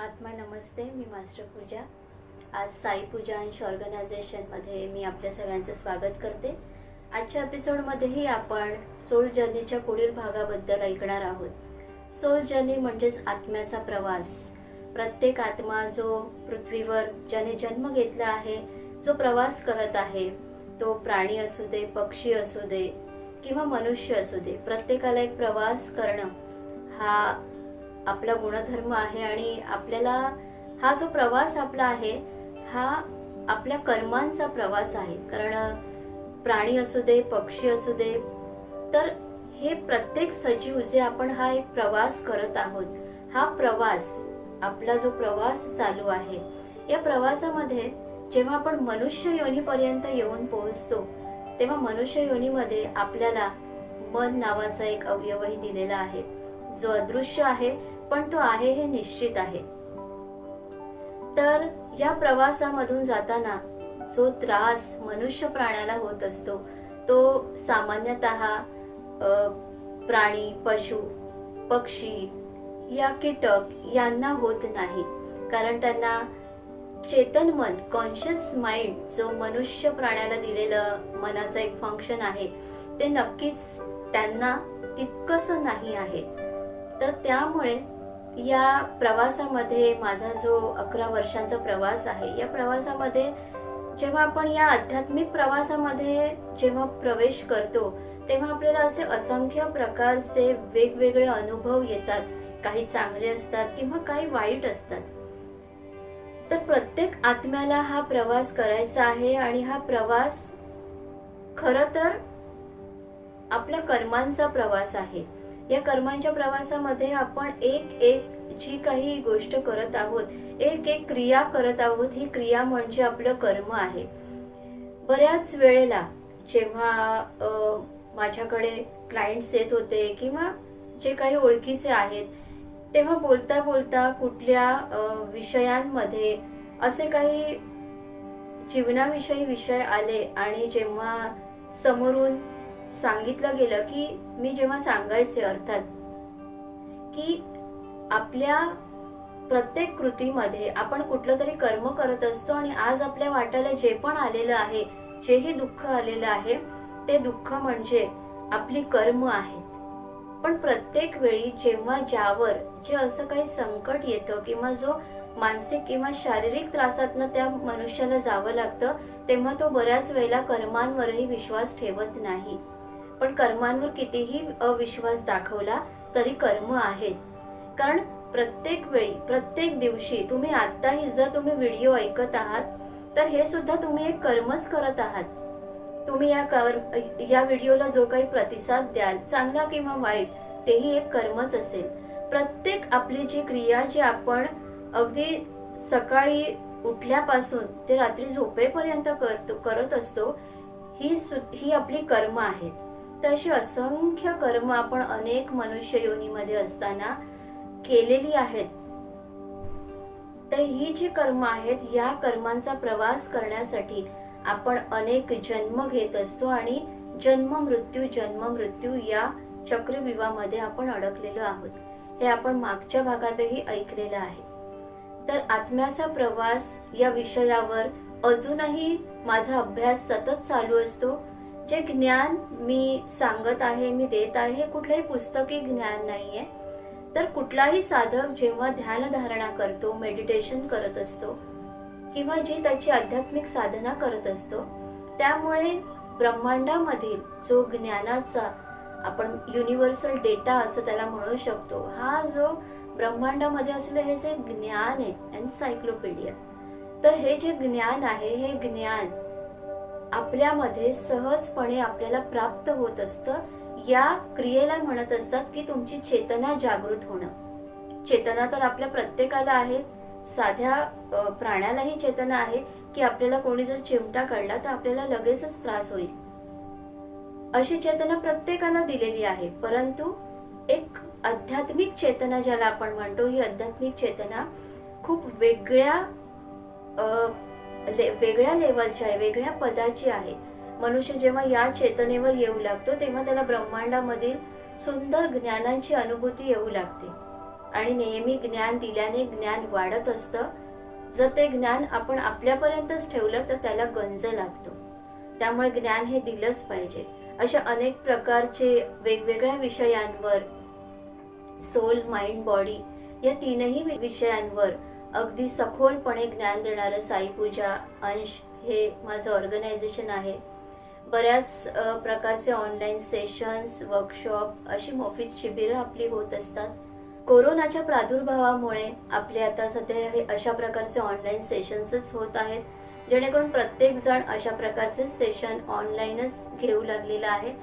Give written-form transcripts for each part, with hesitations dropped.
आत्मा नमस्ते. मी मास्टर पूजा. आज साई पूजा अंश ऑर्गनायझेशनमध्ये मी आपल्या सगळ्यांचं स्वागत करते. आजच्या एपिसोडमध्येही आपण सोल जर्नीच्या पुढील भागाबद्दल ऐकणार आहोत. सोल जर्नी म्हणजेच आत्म्याचा प्रवास. प्रत्येक आत्मा जो पृथ्वीवर ज्याने जन्म घेतला आहे, जो प्रवास करत आहे, तो प्राणी असू दे, पक्षी असू दे किंवा मनुष्य असू दे, प्रत्येकाला एक प्रवास करणं हा आपला गुणधर्म आहे. आणि आपल्याला हा जो प्रवास आपला आहे हा आपल्या कर्मांचा प्रवास आहे. कारण प्राणी असू दे, पक्षी असू दे, तर हे प्रत्येक सजीव जे आपण हा एक प्रवास करत आहोत, हा प्रवास आपला जो प्रवास चालू आहे, या प्रवासामध्ये जेव्हा आपण मनुष्य योनीपर्यंत येऊन पोहोचतो, तेव्हा मनुष्य योनीमध्ये आपल्याला मन नावाचा एक अवयवही दिलेला आहे, जो अदृश्य आहे पण तो आहे हे निश्चित आहे. तर या प्रवासामधून जाताना जो त्रास मनुष्य प्राण्याला होत असतो, तो सामान्यतः प्राणी, पशु, पक्षी या कीटक यांना होत नाही. कारण त्यांना चेतन मन, कॉन्शियस माइंड, जो मनुष्य प्राण्याला दिलेलं मनाचं एक फंक्शन आहे, ते नक्कीच त्यांना तितकंसं नाही आहे. तर त्यामुळे या प्रवासामध्ये माझा जो 11 वर्षांचा प्रवास आहे, या प्रवासामध्ये जेव्हा आपण या आध्यात्मिक प्रवासामध्ये जेव्हा प्रवेश करतो, तेव्हा आपल्याला असे असंख्य प्रकारचे वेगवेगळे अनुभव येतात. काही चांगले असतात किंवा काही वाईट असतात. तर प्रत्येक आत्म्याला हा प्रवास करायचा आहे आणि हा प्रवास खरं तर आपल्या कर्मांचा प्रवास आहे. या कर्मांच्या प्रवासामध्ये आपण एक जी काही गोष्ट करत आहोत, एक क्रिया करत आहोत, ही क्रिया म्हणजे आपलं कर्म आहे. बऱ्याच वेळेला जेव्हा माझ्याकडे क्लायंट्स येत होते किंवा जे काही ओळखीचे आहेत, तेव्हा बोलता बोलता कुठल्या विषयांमध्ये असे काही जीवनाविषयी विषय आले आणि जेव्हा समोरून सांगितलं गेलं की मी जेव्हा सांगायचे, अर्थात की आपल्या प्रत्येक कृतीमध्ये आपण कुठलं तरी कर्म करत असतो आणि आज आपल्या वाट्याला जे पण आलेलं आहे, जेही दुःख आलेलं आहे, ते दुःख म्हणजे आपली कर्म आहेत. पण प्रत्येक वेळी जेव्हा ज्यावर जे असं काही संकट येतं किंवा जो मानसिक किंवा शारीरिक त्रासातनं त्या मनुष्याला जावं लागतं, तेव्हा तो बऱ्याच वेळेला कर्मांवरही विश्वास ठेवत नाही. पण कर्मांवर कितीही अविश्वास दाखवला तरी कर्म आहेत. कारण प्रत्येक वेळी, प्रत्येक दिवशी, तुम्ही आत्ताही जर तुम्ही व्हिडिओ ऐकत आहात, तर हे सुद्धा तुम्ही एक कर्मच करत आहात. तुम्ही या व्हिडिओला जो काही प्रतिसाद द्याल, चांगला किंवा वाईट, तेही एक कर्मच असेल. प्रत्येक आपली जी क्रिया जी आपण अगदी सकाळी उठल्यापासून ते रात्री झोपेपर्यंत करत असतो, ही आपली कर्म आहेत. तर अशी असंख्य कर्म आपण अनेक मनुष्य योनीमध्ये असताना केलेली आहेत. तर ही जी कर्म आहेत, या कर्मांचा प्रवास करण्यासाठी आपण अनेक जन्म घेत असतो आणि जन्म मृत्यू या चक्रव्यूहामध्ये आपण अडकलेलो आहोत. हे आपण मागच्या भागातही ऐकलेलं आहे. तर आत्म्याचा प्रवास या विषयावर अजूनही माझा अभ्यास सतत चालू असतो. जे ज्ञान मी सांगत आहे, मी देत आहे, हे कुठलंही पुस्तकी ज्ञान नाहीये. तर कुठलाही साधक जेव्हा ध्यान धारणा करतो, मेडिटेशन करत असतो किंवा जी त्याची आध्यात्मिक साधना करत असतो, त्यामुळे ब्रह्मांडामधील जो ज्ञानाचा आपण युनिव्हर्सल डेटा असं त्याला म्हणू शकतो, हा जो ब्रह्मांडामध्ये असलेलं हे जे ज्ञान आहे, एन्सायक्लोपीडिया, तर हे जे ज्ञान आहे, हे ज्ञान आपल्यामध्ये सहजपणे आपल्याला प्राप्त होत असतं. या क्रियेला म्हणत असतात की तुमची चेतना जागृत होणं. चेतना तर आपल्या प्रत्येकाला आहे. साध्या प्राण्यालाही चेतना आहे की आपल्याला कोणी जर चिमटा काढला तर आपल्याला लगेचच त्रास होईल. अशी चेतना प्रत्येकाला दिलेली आहे. परंतु एक आध्यात्मिक चेतना ज्याला आपण म्हणतो, ही आध्यात्मिक चेतना खूप वेगळ्या लेवलची आहे, वेगळ्या पदाची आहे. मनुष्य जेव्हा या चेतनेवर येऊ लागतो, तेव्हा त्याला ब्रह्मांडामधील सुंदर ज्ञानाची अनुभूती येऊ लागते. आणि नेहमी ज्ञान दिल्याने ज्ञान वाढत असतं. जर ते ज्ञान आपण आपल्यापर्यंतच ठेवलं तर त्याला गंज लागतो. त्यामुळे ज्ञान हे दिलंच पाहिजे. अशा अनेक प्रकारचे वेगवेगळ्या विषयांवर, सोल, माइंड, बॉडी या तीनही विषयांवर अगदी सखोलपणे ज्ञान देणारं साई पूजा अंश हे माझं ऑर्गनायझेशन आहे. बऱ्याच प्रकारचे ऑनलाईन सेशन्स, वर्कशॉप, अशी मोफत शिबिरं आपली होत असतात. कोरोनाच्या प्रादुर्भावामुळे आपले आता सध्या हे अशा प्रकारचे ऑनलाईन सेशन्सच होत आहेत, जेणेकरून प्रत्येक जण अशा प्रकारचे सेशन ऑनलाईनच घेऊ लागलेला आहे.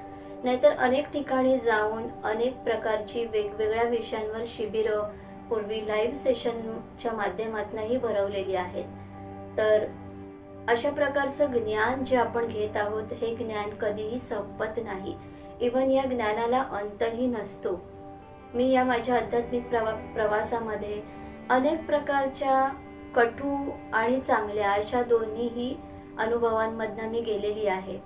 नाहीतर अनेक ठिकाणी जाऊन अनेक प्रकारची वेगवेगळ्या विषयांवर शिबिरं पूर्वी लाईव्ह सेशनच्या माध्यमातूनही भरवलेली आहेत. तर अशा प्रकारचं ज्ञान जे आपण घेत आहोत हे ज्ञान कधीही संपत नाही. इव्हन या ज्ञानाला अंतही नसतो. मी या माझ्या आध्यात्मिक प्रवासामध्ये अनेक प्रकारच्या कटू आणि चांगल्या अशा दोन्हीही अनुभवांमधनं मी गेलेली आहे.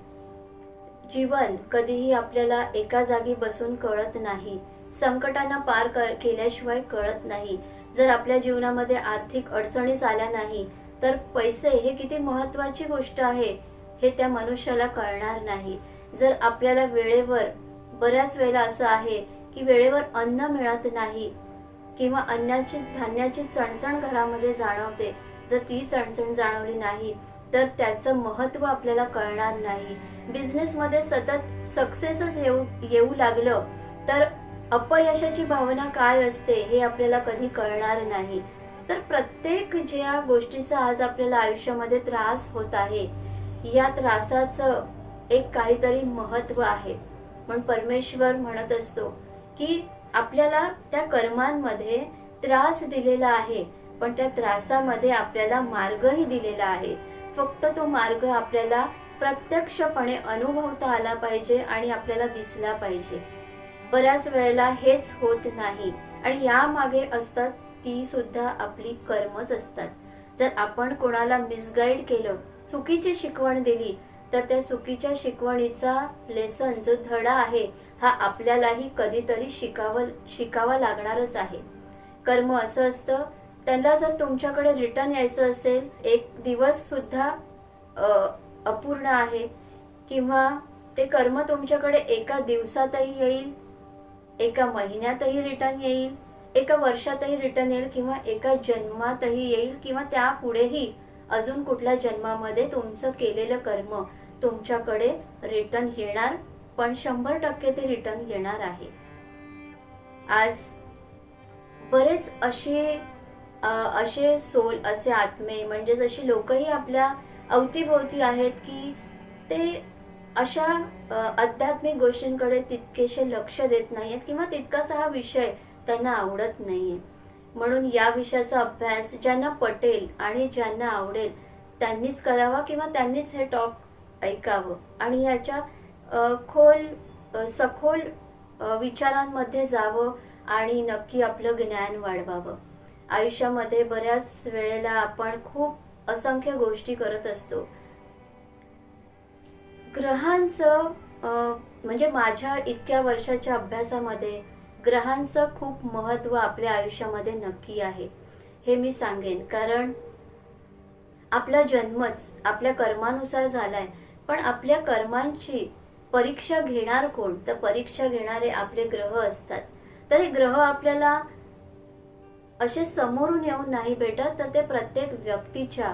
जीवन कधीही आपल्याला एका जागी बसून कळत नाही. संकटांना पार केल्याशिवाय कळत नाही. जर आपल्या जीवनामध्ये आर्थिक अडचणीच आल्या नाही तर पैसे हे किती महत्वाची गोष्ट आहे हे त्या मनुष्याला कळणार नाही. जर आपल्याला वेळेवर, बऱ्याच वेळेला असं आहे की वेळेवर अन्न मिळत नाही किंवा धान्याची चणचण घरामध्ये जाणवते, जर ती चणचण जाणवली नाही तर त्याचं महत्व आपल्याला कळणार नाही. बिझनेसमध्ये सतत सक्सेसच येऊ लागलं तर अपयशाची भावना काय असते हे आपल्याला कधी कळणार नाही. तर प्रत्येक ज्या गोष्टीचा आज आपल्याला आयुष्यामध्ये त्रास होत आहे, या त्रासाचं एक काहीतरी महत्व आहे. पण परमेश्वर म्हणत असतो की आपल्याला त्या कर्मांमध्ये त्रास दिलेला आहे, पण त्या त्रासामध्ये आपल्याला मार्गही दिलेला आहे. फक्त तो मार्ग आपल्याला प्रत्यक्षपणे अनुभवता आला पाहिजे आणि आपल्याला दिसला पाहिजे. बऱ्याच वेळेला हेच होत नाही आणि यामागे असतात ती सुद्धा आपली कर्मच असतात. जर आपण कोणाला मिसगाईड केलं, चुकीची शिकवण दिली, तर त्या चुकीच्या शिकवणीचा लेसन, जो धडा आहे, हा आपल्यालाही कधीतरी शिकावा लागणारच आहे. कर्म असं असतं, त्यांना जर तुमच्याकडे रिटर्न यायचं असेल, एक दिवस सुद्धा अपूर्ण आहे किंवा ते कर्म तुमच्याकडे एका दिवसातही येईल, एका महिन्यातही रिटर्न येईल, एका वर्षातही रिटर्न येईल किंवा एका जन्मातही येईल किंवा त्या पुढेही अजून कुठल्या जन्मामध्ये तुमचं केलेलं कर्म तुमच्याकडे रिटर्न येणार, पण 100% ते रिटर्न येणार आहे. आज बरेच असे सोल, असे आत्मे, म्हणजे जशी लोकही आपल्या अवतीभोवती आहेत की ते अशा आध्यात्मिक गोष्टींकडे तितकेसे लक्ष देत नाहीयेत किंवा तितकासा हा विषय त्यांना आवडत नाहीये. म्हणून या विषयाचा अभ्यास ज्यांना पटेल आणि ज्यांना आवडेल त्यांनीच करावा किंवा त्यांनीच हे टॉक ऐकावं आणि याच्या सखोल विचारांमध्ये जावं आणि नक्की आपलं ज्ञान वाढवावं. आयुष्यामध्ये बऱ्याच वेळेला आपण खूप असंख्य गोष्टी करत असतो. ग्रहांचं म्हणजे माझ्या इतक्या वर्षाच्या अभ्यासामध्ये ग्रहांचं खूप महत्व आपल्या आयुष्यामध्ये नक्की आहे हे मी सांगेन. कारण आपला जन्मच आपल्या कर्मानुसार झालाय, पण आपल्या कर्मांची परीक्षा घेणार कोण? तर परीक्षा घेणारे आपले ग्रह असतात. तर हे ग्रह आपल्याला असे समोरून येऊन नाही भेटत, तर ते प्रत्येक व्यक्तीच्या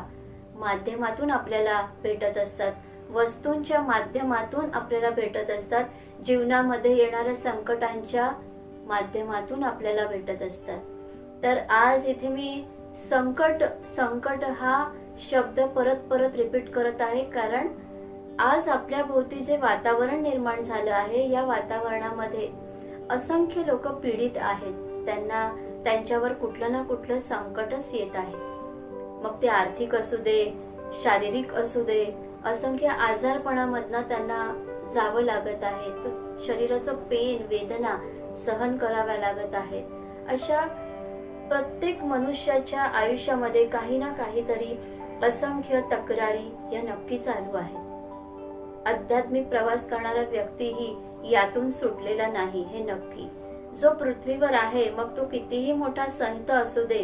माध्यमातून आपल्याला भेटत असतात, वस्तूंच्या माध्यमातून आपल्याला भेटत असतात, जीवनामध्ये येणाऱ्या संकटांच्या माध्यमातून आपल्याला भेटत असतात. तर आज इथे मी संकट हा शब्द परत रिपीट करत आहे, कारण आज आपल्या भोवती जे वातावरण निर्माण झालं आहे, या वातावरणामध्ये असंख्य लोक पीडित आहेत. त्यांच्यावर कुठलं ना कुठलं संकटच येत आहे. मग ते आर्थिक असू दे, शारीरिक असू दे, असंख्य आजारपणामधनं त्यांना जावं लागत आहे. शरीराचं पेन, वेदना सहन कराव्या लागत आहेत. अशा प्रत्येक मनुष्याच्या आयुष्यामध्ये काही ना काहीतरी असंख्य तक्रारी या नक्की चालू आहेत. आध्यात्मिक प्रवास करणारा व्यक्तीही यातून सुटलेला नाही हे नक्की. जो पृथ्वीवर आहे, मग तो कितीही मोठा संत असू दे,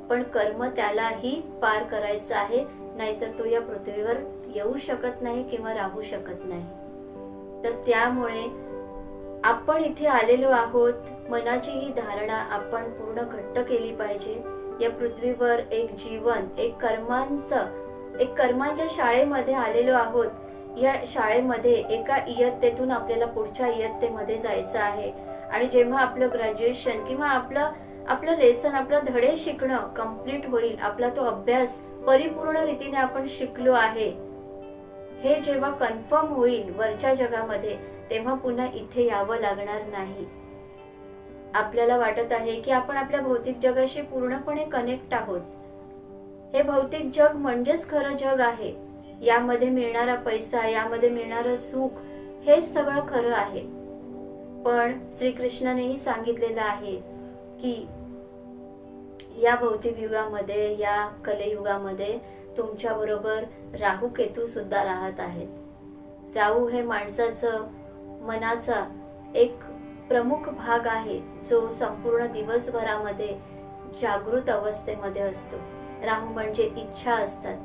पण कर्म त्यालाही पार करायचं आहे, नाहीतर तो या पृथ्वीवर येऊ शकत नाही किंवा राहू शकत नाही. तर त्यामुळे आपण इथे आलेलो आहोत, मनाची ही धारणा आपण पूर्ण घट्ट केली पाहिजे. या पृथ्वीवर एक जीवन, एक कर्मांच्या शाळेमध्ये आलेलो आहोत. या शाळेमध्ये एका इयत्तेतून आपल्याला पुढच्या इयत्तेमध्ये जायचं आहे. आणि जेव्हा आपलं ग्रॅज्युएशन किंवा आपलं लेसन, आपलं धडे शिकणं कम्प्लीट होईल, आपला तो अभ्यास परिपूर्ण रीतीने आपण शिकलो आहे, हे जेव्हा कन्फर्म होईल वरच्या जगामध्ये, तेव्हा पुन्हा इथे यावं लागणार नाही. आपल्याला वाटत आहे की आपण आपल्या भौतिक जगाशी पूर्णपणे कनेक्ट आहोत. हे भौतिक जग म्हणजेच खरं जग आहे. यामध्ये मिळणारा पैसा, यामध्ये मिळणारं सुख, हे सगळं खरं आहे. पण श्रीकृष्णानेही सांगितलेलं आहे की या भौतिक युगामध्ये, या कलियुगामध्ये तुमच्या बरोबर राहू केतू सुद्धा राहत आहेत. राहू हे माणसाचं मनाचा एक प्रमुख भाग आहे, जो संपूर्ण दिवसभरामध्ये जागृत अवस्थेमध्ये असतो. राहू म्हणजे इच्छा असतात.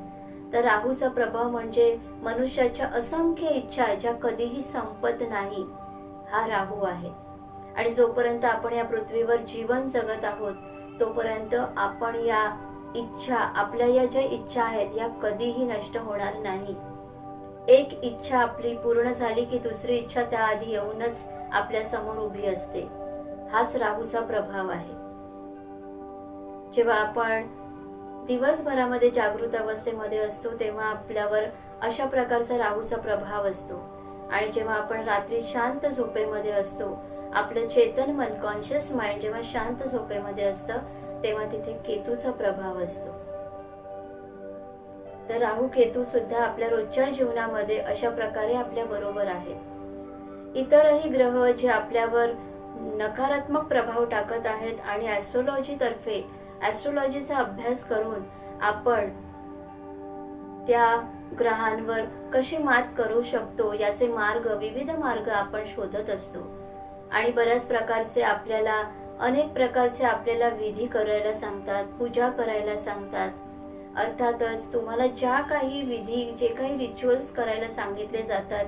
तर राहूचा प्रभाव म्हणजे मनुष्याच्या असंख्य इच्छा, ज्या कधीही संपत नाही, हा राहू आहे. आणि जोपर्यंत आपण या पृथ्वीवर जीवन जगत आहोत, तोपर्यंत आपण या इच्छा, आपल्या या ज्या इच्छा आहेत, या कधीही नष्ट होणार नाही. एक इच्छा आपली पूर्ण झाली की दुसरी इच्छा त्याआधी येऊनच आपल्या समोर उभी असते. हाच राहूचा प्रभाव आहे. जेव्हा आपण दिवसभरामध्ये जागृत अवस्थेमध्ये असतो, तेव्हा आपल्यावर अशा प्रकारचा राहूचा प्रभाव असतो. आणि जेव्हा आपण रात्री शांत झोपेमध्ये असतो, आपलं चेतन मन, कॉन्शियस माइंड जेव्हा शांत झोपेमध्ये असतं, तेव्हा तिथे केतूचा प्रभाव असतो. तर राहू केतू सुद्धा आपल्या रोजच्या जीवनामध्ये अशा प्रकारे आपल्या बरोबर आहेत. इतरही ग्रह जे आपल्यावर नकारात्मक प्रभाव टाकत आहेत, आणि ऍस्ट्रोलॉजी तर्फे, ऍस्ट्रोलॉजीचा अभ्यास करून आपण त्या ग्रहांवर कशी मात करू शकतो, याचे मार्ग, विविध मार्ग आपण शोधत असतो. आणि बऱ्याच प्रकारचे आपल्याला, अनेक प्रकारचे आपल्याला विधी करायला सांगतात, पूजा करायला सांगतात. अर्थातच तुम्हाला ज्या काही विधी, जे काही रिच्युअल्स करायला सांगितले जातात,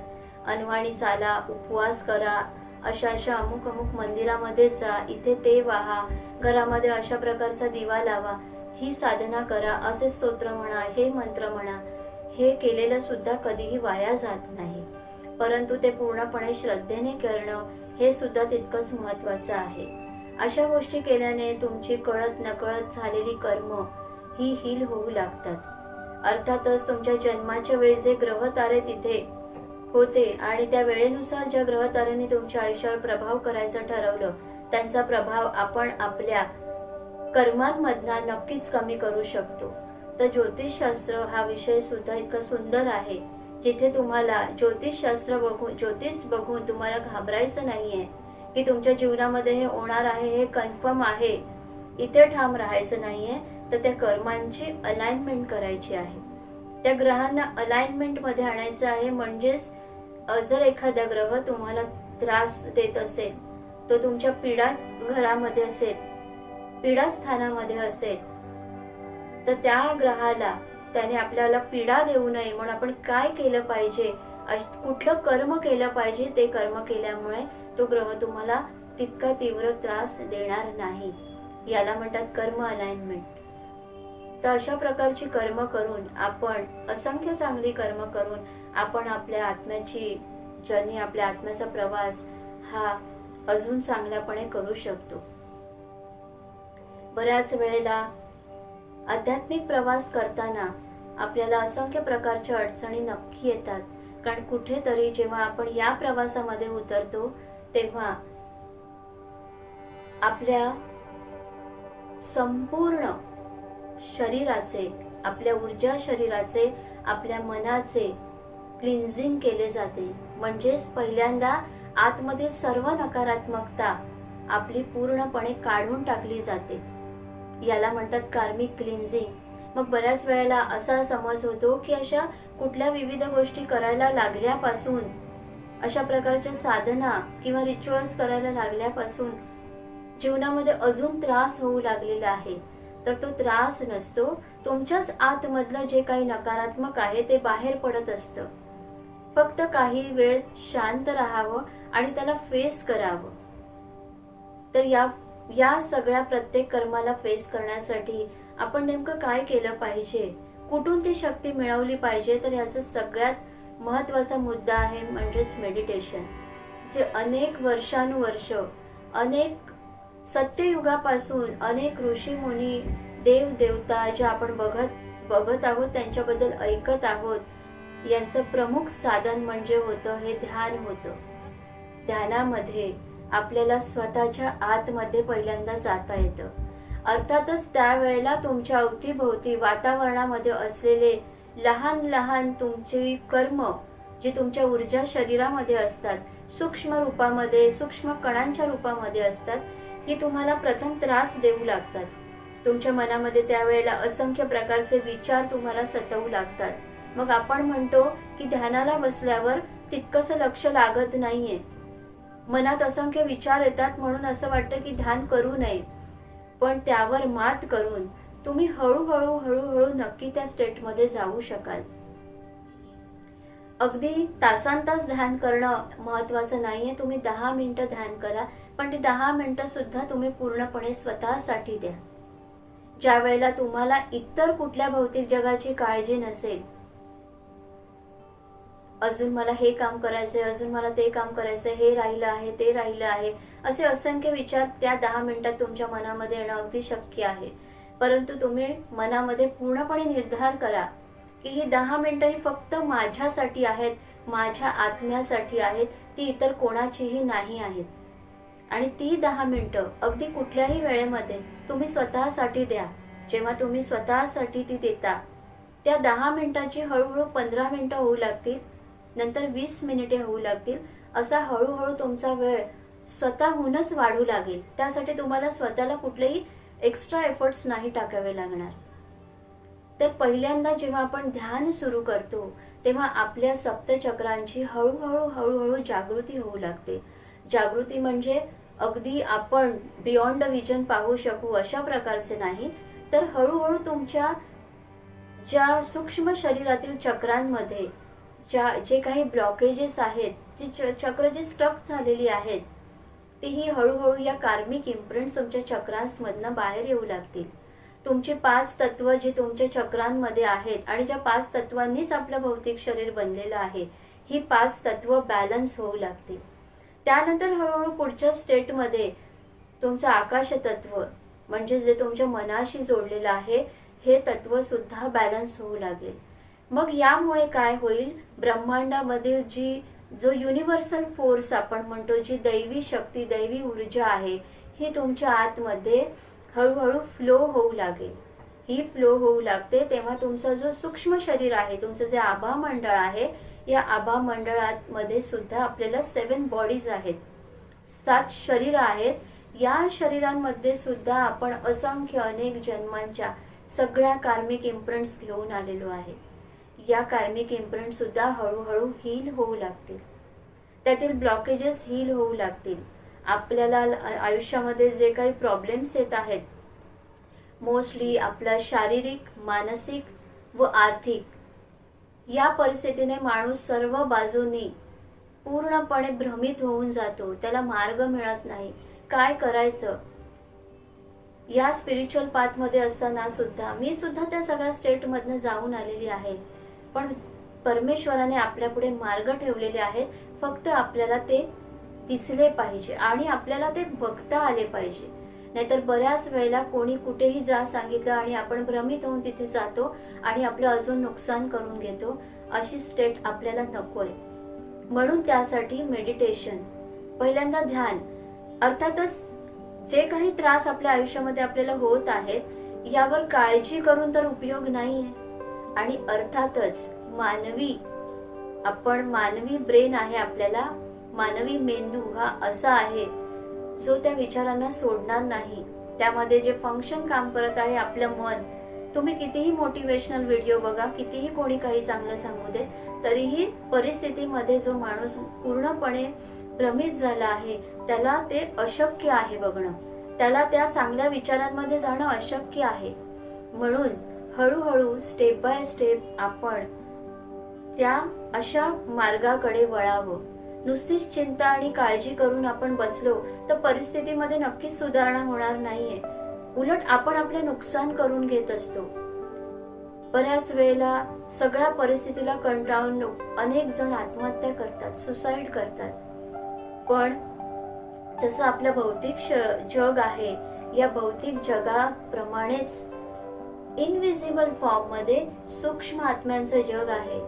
अनवाणी चाला, उपवास करा, अशा अमुक मंदिरामध्ये जा, इथे ते वाहा, घरामध्ये अशा प्रकारचा दिवा लावा, ही साधना करा, असे स्तोत्र म्हणा, हे मंत्र म्हणा, हे केलेलं सुद्धा कधीही वाया जात नाही. परंतु ते पूर्णपणे श्रद्धेने करणं, हे सुद्धा तितकंच महत्वाचं आहे. अशा गोष्टी केल्याने तुमची कळत नकळत झालेली कर्म ही हील होऊ लागतात. अर्थातच तुमच्या जन्माच्या वेळी जे ग्रह तारे तिथे होते, आणि त्या वेळेनुसार ज्या ग्रह ताऱ्यांनी तुमच्या आयुष्यावर प्रभाव करायचं ठरवलं, त्यांचा प्रभाव आपण आपल्या कर्मांमधनं नक्कीच कमी करू शकतो. तर ज्योतिषशास्त्र हा विषय सुद्धा इतका सुंदर आहे, जिथे तुम्हाला ज्योतिष बघून तुम्हाला घाबरायचं नाहीये की तुमच्या जीवनामध्ये हे होणार आहे, हे कन्फर्म आहे, इथे ठाम राहायचं नाहीये. तर त्या कर्मांची अलाइनमेंट करायची आहे, त्या ग्रहांना अलाइनमेंट मध्ये आणायचं आहे. म्हणजेच जर एखादा ग्रह तुम्हाला त्रास देत असेल, तो तुमच्या पीडा घरामध्ये असेल, पीडा स्थानामध्ये असेल, तर त्या ग्रहाला, त्याने आपल्याला पीडा देऊ नये म्हणून आपण काय केलं पाहिजे, कुठलं कर्म केलं पाहिजे, ते कर्म केल्यामुळे तो ग्रह तुम्हाला तितका तीव्र त्रास देणार नाही. याला म्हणतात कर्म अलाइनमेंट. तर अशा प्रकारची कर्म करून आपण, असंख्य चांगली कर्म करून आपण आपल्या आत्म्याची जर्नी, आपल्या आत्म्याचा प्रवास हा अजून चांगल्यापणे करू शकतो. बऱ्याच वेळेला आध्यात्मिक प्रवास करताना आपल्याला असंख्य प्रकारच्या अडचणी नक्की येतात. कारण कुठेतरी जेव्हा आपण या प्रवासामध्ये उतरतो, तेव्हा आपल्या संपूर्ण शरीराचे, आपल्या ऊर्जा शरीराचे, आपल्या मनाचे क्लिन्झिंग केले जाते. म्हणजेच पहिल्यांदा आतमधील सर्व नकारात्मकता आपली पूर्णपणे काढून टाकली जाते. याला म्हणतात कार्मिक क्लिन्झिंग. मग बऱ्याच वेळेला असा समज होतो की अशा कुठल्या विविध गोष्टी करायला लागल्यापासून, अशा प्रकारच्या साधना किंवा रिच्युअल्स करायला लागल्यापासून जीवनामध्ये अजून त्रास होऊ लागलेला आहे, तर तो त्रास नसतो, तुमच्याच आतमधलं जे काही नकारात्मक आहे ते बाहेर पडत असतं. फक्त काही वेळ शांत राहावं आणि त्याला फेस करावं. तर या सगळ्या प्रत्येक कर्माला फेस करण्यासाठी आपण नेमकं काय केलं पाहिजे, कुठून ती शक्ती मिळवली पाहिजे, तर याचा सगळ्यात महत्वाचा मुद्दा आहे म्हणजेच मेडिटेशन. जे अनेक वर्षानुवर्ष, अनेक सत्ययुगापासून अनेक ऋषी मुनी, देव देवता जे आपण बघत आहोत, त्यांच्याबद्दल ऐकत आहोत, यांचं प्रमुख साधन म्हणजे होतं हे ध्यान होतं. ध्यानामध्ये आपल्याला स्वतःच्या आतमध्ये पहिल्यांदा जाता येतं. अर्थातच त्यावेळेला तुमच्या अवतीभोवती वातावरणामध्ये असलेले लहान लहान तुमची कर्म, जी तुमच्या ऊर्जा शरीरामध्ये असतात, सूक्ष्म रूपामध्ये, सूक्ष्म कणांच्या रूपामध्ये असतात, ही तुम्हाला प्रथम त्रास देऊ लागतात. तुमच्या मनामध्ये त्यावेळेला असंख्य प्रकारचे विचार तुम्हाला सतवू लागतात. मग आपण म्हणतो की ध्यानाला बसल्यावर तितकंसं लक्ष लागत नाहीये, मनात असंख्य विचार येतात, म्हणून असं वाटतं की ध्यान करू नये. पण त्यावर मात करून तुम्ही हळूहळू हळूहळू नक्की त्या स्टेटमध्ये जाऊ शकाल. अगदी तासांतास ध्यान करणं महत्वाचं नाहीये. तुम्ही 10 मिनिटं ध्यान करा, पण ती 10 मिनिटं सुद्धा तुम्ही पूर्णपणे स्वतःसाठी द्या. ज्या वेळेला तुम्हाला इतर कुठल्या भौतिक जगाची काळजी नसेल, अजून मला हे काम करायचंय, अजून मला ते काम करायचंय, हे राहिलं आहे, ते राहिलं आहे, असे असंख्य विचार त्या 10 मिनिटात तुमच्या मनामध्ये येणं अगदी शक्य आहे. परंतु तुम्ही मनामध्ये पूर्णपणे निर्धार करा की ही 10 मिनिटं ही फक्त माझ्यासाठी आहेत, माझ्या आत्म्यासाठी आहेत, ती इतर कोणाचीही नाही आहेत. आणि ती 10 मिनिटं अगदी कुठल्याही वेळेमध्ये तुम्ही स्वतःसाठी द्या. जेव्हा तुम्ही स्वतःसाठी ती देता, त्या 10 मिनिटाची हळूहळू 15 मिनिटं होऊ लागतील, नंतर 20 मिनिटे होऊ लागतील. असा हळूहळू तुमचा वेळ स्वतःहूनच वाढू लागेल. त्यासाठी तुम्हाला स्वतःला कुठलेही एक्स्ट्रा एफर्ट्स नाही टाकावे लागणार. तर पहिल्यांदा जेव्हा आपण ध्यान सुरू करतो, तेव्हा आपल्या सप्तचक्रांची हळूहळू हळूहळू जागृती होऊ लागते. जागृती म्हणजे अगदी आपण बियॉन्ड विजन पाहू शकू अशा प्रकारचे नाही, तर हळूहळू तुमच्या ज्या सूक्ष्म शरीरातील चक्रांमध्ये जे काही ब्लॉकेजेस आहेत, जी चक्र जी स्टक झालेली आहेत, तीही हळूहळू या कार्मिक इम्प्रिंट्स तुमच्या चक्रांमधनं बाहेर येऊ लागतील. तुमची 5 तत्व जी तुमच्या चक्रांमध्ये आहेत आणि ज्या 5 तत्वांनीच आपलं भौतिक शरीर बनलेलं आहे, ही 5 तत्व बॅलन्स होऊ लागतील. त्यानंतर हळूहळू पुढच्या स्टेटमध्ये तुमचं आकाश तत्व, म्हणजे जे तुमच्या मनाशी जोडलेलं आहे, हे तत्व सुद्धा बॅलन्स होऊ लागेल. मग यामुळे काय होईल, ब्रह्मांडामधील जो युनिव्हर्सल फोर्स आपण म्हणतो, जी दैवी शक्ती, दैवी ऊर्जा आहे, ही तुमच्या आतमध्ये हळूहळू फ्लो होऊ लागेल. ही फ्लो होऊ लागते तेव्हा तुमचा जो सूक्ष्म शरीर आहे, तुमचं जे आभा मंडळ आहे, या आभा मंडळामध्ये सुद्धा आपल्याला 7 बॉडीज आहेत, 7 शरीर आहेत. या शरीरांमध्ये सुद्धा आपण असंख्य अनेक जन्मांच्या सगळ्या कार्मिक इम्प्रिंट्स घेऊन आलेलो आहे. या कार्मिक इम्प्रिंट सुद्धा हळूहळू हील होऊ लागतील. त्यातील ब्लॉकेजेस हील होऊ लागतील. आपल्याला आयुष्यामध्ये जे काही प्रॉब्लेम्स येत आहेत, मोस्टली आपला शारीरिक, मानसिक व आर्थिक, या परिस्थितीने माणूस सर्व बाजूंनी पूर्णपणे भ्रमित होऊन जातो. त्याला मार्ग मिळत नाही, काय करायचं. या स्पिरिच्युअल पाथमध्ये असताना सुद्धा मी सुद्धा त्या सगळ्या स्टेटमधनं जाऊन आलेली आहे. पण परमेश्वराने आपल्या पुढे मार्ग ठेवलेले आहेत. फक्त आपल्याला ते दिसले पाहिजे आणि आपल्याला ते बघता आले पाहिजे. नाहीतर बऱ्याच वेळेला कोणी कुठेही जा सांगितलं आणि आपण भ्रमित होऊन तिथे जातो आणि आपलं अजून नुकसान करून घेतो. अशी स्टेट आपल्याला नकोय. म्हणून त्यासाठी मेडिटेशन, पहिल्यांदा ध्यान. अर्थातच जे काही त्रास आपल्या आयुष्यामध्ये आपल्याला होत आहेत, यावर काळजी करून तर उपयोग नाहीये. आणि अर्थातच मानवी ब्रेन आहे, आपल्याला मानवी मेंदू हा असा आहे जो त्या विचारांना सोडणार नाही. त्यामध्ये जे फंक्शन काम करत आहे आपलं मन. तुम्ही कितीही मोटिवेशनल व्हिडिओ बघा, कितीही कोणी काही चांगलं सांगू दे, तरीही परिस्थितीमध्ये जो माणूस पूर्णपणे भ्रमित झाला आहे, त्याला ते अशक्य आहे बघणं. त्याला त्या चांगल्या विचारांमध्ये जाणं अशक्य आहे. म्हणून हळूहळू स्टेप बाय स्टेप आपण त्या अशा मार्गाकडे वळावं. नुसतीच चिंता आणि काळजी करून आपण बसलो तर परिस्थितीमध्ये नक्कीच सुधारणा होणार नाहीये. उलट आपण आपले नुकसान करून घेत असतो. बऱ्याच वेळेला सगळ्या परिस्थितीला कंटाळून अनेक जण आत्महत्या करतात, सुसाईड करतात. पण जसं आपलं भौतिक जग आहे, या भौतिक जगाप्रमाणेच इनविजिबल फॉर्म मध्ये सूक्ष्म आत्म्यांचं जग आहे.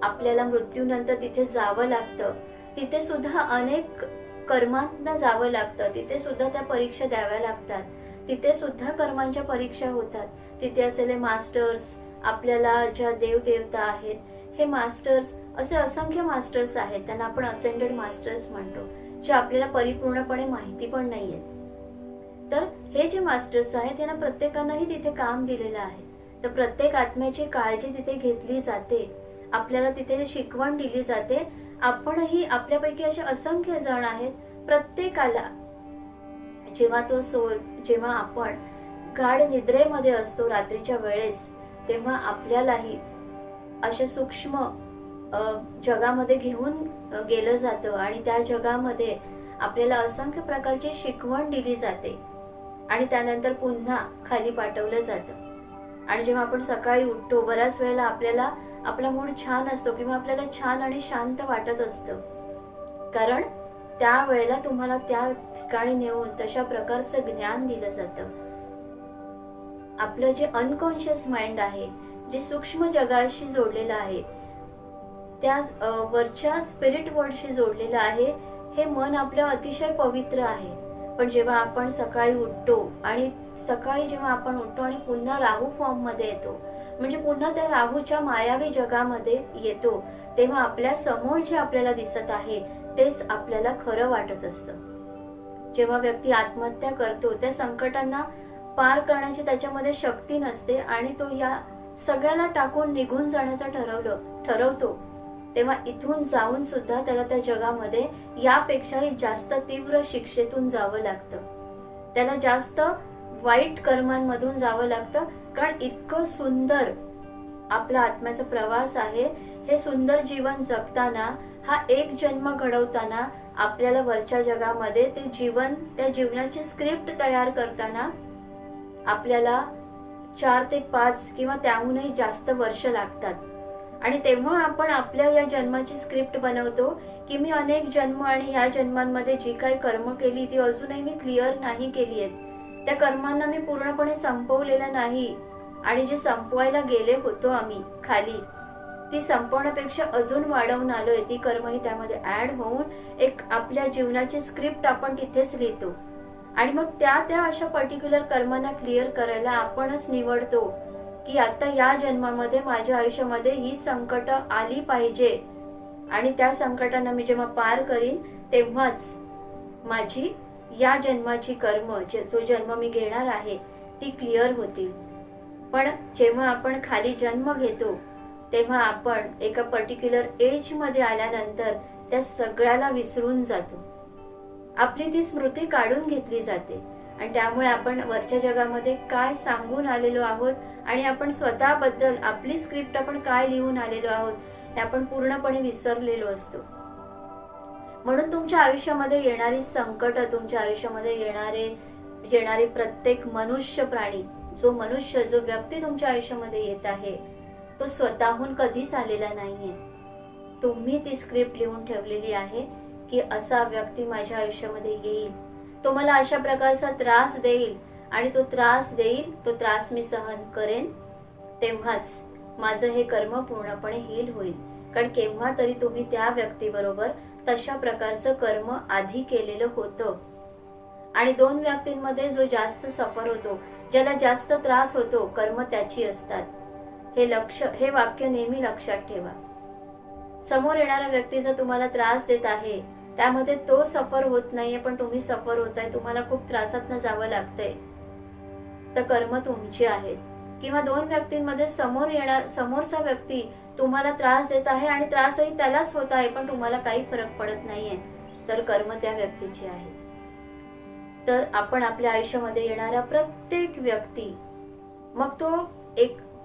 आपल्याला मृत्यूनंतर तिथे जावं लागतं. तिथे सुद्धा अनेक कर्मांना जावं लागतं. तिथे सुद्धा त्या परीक्षा द्याव्या लागतात. तिथे सुद्धा कर्मांच्या परीक्षा होतात. तिथे असलेले मास्टर्स, आपल्याला ज्या देवदेवता आहेत, हे मास्टर्स, असे असंख्य मास्टर्स आहेत, त्यांना आपण असेंडेड मास्टर्स म्हणतो, जे आपल्याला परिपूर्णपणे माहिती पण नाहीयेत. तर हे जे मास्टर्स आहेत त्यांना प्रत्येकांनाही तिथे काम दिलेलं आहे. तर प्रत्येक आत्म्याची काळजी तिथे घेतली जाते. आपल्याला तिथे शिकवण दिली जाते. आपणही, आपल्यापैकी असे असंख्य जण आहेत, प्रत्येकाला जेव्हा आपण गाढ निद्रेमध्ये असतो रात्रीच्या वेळेस, तेव्हा आपल्यालाही अशा सूक्ष्म जगामध्ये घेऊन गेलं जातं आणि त्या जगामध्ये आपल्याला असंख्य प्रकारची शिकवण दिली जाते आणि त्यानंतर पुन्हा खाली पाठवलं जातं. आणि जेव्हा आपण सकाळी उठतो, बऱ्याच वेळेला आपल्याला आपला मूड छान असतो किंवा आपल्याला छान आणि शांत वाटत असतं, कारण त्या वेळेला तुम्हाला त्या ठिकाणी नेऊन तशा प्रकारचं ज्ञान दिलं जातं. आपलं जे अनकॉन्शियस माइंड आहे, जे सूक्ष्म जगाशी जोडलेलं आहे, त्या वरच्या स्पिरिट वर्ल्डशी जोडलेलं आहे, हे मन आपलं अतिशय पवित्र आहे. पण जेव्हा आपण सकाळी उठतो आणि पुन्हा राहू फॉर्म मध्ये येतो, म्हणजे पुन्हा त्या राहूच्या मायावी जगामध्ये येतो, तेव्हा आपल्या समोर जे आपल्याला दिसत आहे तेच आपल्याला खरं वाटत असतं. जेव्हा व्यक्ती आत्महत्या करतो, त्या संकटांना पार करण्याची त्याच्यामध्ये शक्ती नसते आणि तो या सगळ्याला टाकून निघून जाण्याचा ठरवतो, तेव्हा इथून जाऊन सुद्धा त्याला त्या जगामध्ये यापेक्षाही जास्त तीव्र शिक्षेतून जावं लागतं. त्याला जास्त वाईट कर्मांमधून जावं लागतं, कारण इतकं सुंदर आपला आत्म्याचा प्रवास आहे. हे सुंदर जीवन जगताना, हा एक जन्म घडवताना, आपल्याला वरच्या जगामध्ये त्या जीवनाची स्क्रिप्ट तयार करताना आपल्याला 4 ते 5 किंवा त्याहूनही जास्त वर्ष लागतात. आणि तेव्हा आपण आपल्या या जन्माची स्क्रिप्ट बनवतो की मी अनेक जन्म आणि या जन्मांमध्ये जी काही कर्म केली ती अजूनही मी क्लिअर नाही केली आहेत. त्या कर्मांना मी पूर्णपणे संपवलेलं नाही आणि जे संपवायला गेले होतो आम्ही खाली, ती संपवण्यापेक्षा अजून वाढवून आलोय. ती कर्मही त्यामध्ये ऍड होऊन एक आपल्या जीवनाची स्क्रिप्ट आपण तिथेच लिहितो. आणि मग त्या अशा पर्टिक्युलर कर्मांना क्लिअर करायला आपणच निवडतो की आता या जन्मामध्ये माझ्या आयुष्यामध्ये ही संकट आली पाहिजे आणि त्या संकटांना मी जेव्हा पार करीन तेव्हाच माझी या जन्माची कर्म, जो जन्म मी घेणार आहे, ती क्लिअर होतील. पण जेव्हा आपण खाली जन्म घेतो तेव्हा आपण एका पर्टिक्युलर एज मध्ये आल्यानंतर त्या सगळ्याला विसरून जातो. आपली ती स्मृती काढून घेतली जाते आणि त्यामुळे आपण वरच्या जगामध्ये काय सांगून आलेलो आहोत आणि आपण स्वतःबद्दल आपली स्क्रिप्ट आपण काय लिहून आलेलो आहोत हे आपण पूर्णपणे विसरलेलो असतो. म्हणून तुमच्या आयुष्यामध्ये येणारी संकट, तुमच्या आयुष्यामध्ये येणारे प्रत्येक मनुष्य प्राणी, जो व्यक्ती तुमच्या आयुष्यामध्ये येत आहे, तो स्वतःहून कधीच आलेला नाहीये. तुम्ही ती स्क्रिप्ट लिहून ठेवलेली आहे की असा व्यक्ती माझ्या आयुष्यामध्ये येईल, तो मला अशा प्रकारचा त्रास देईल आणि तो त्रास मी सहन करेन, तेव्हाच माझं हे कर्म पूर्णपणे हील होईल. कारण केव्हा तरी तुम्ही त्या व्यक्तीबरोबर तशा प्रकारचं कर्म आधी केलेलं होतं. आणि 2 व्यक्तींमध्ये जो जास्त सफर होतो, ज्याला जास्त त्रास होतो, कर्म त्याची असतात. हे वाक्य नेहमी लक्षात ठेवा. समोर येणारा व्यक्ती जर तुम्हाला त्रास देत आहे, त्यामध्ये तो सफर होत नाहीये पण तुम्ही सफर होताय, तुम्हाला खूप त्रासातनं जावं लागतंय, तर कर्म तुमचे आहेत. किंवा 2 व्यक्तींमध्ये समोरचा व्यक्ती तुम्हाला त्रास देत आहे आणि त्रासही त्यालाच होत आहे पण तुम्हाला काही फरक पडत नाहीये, तर कर्म त्या व्यक्तीचे आहे. तर आपण आपल्या आयुष्यामध्ये येणारा प्रत्येक व्यक्ती, मग तो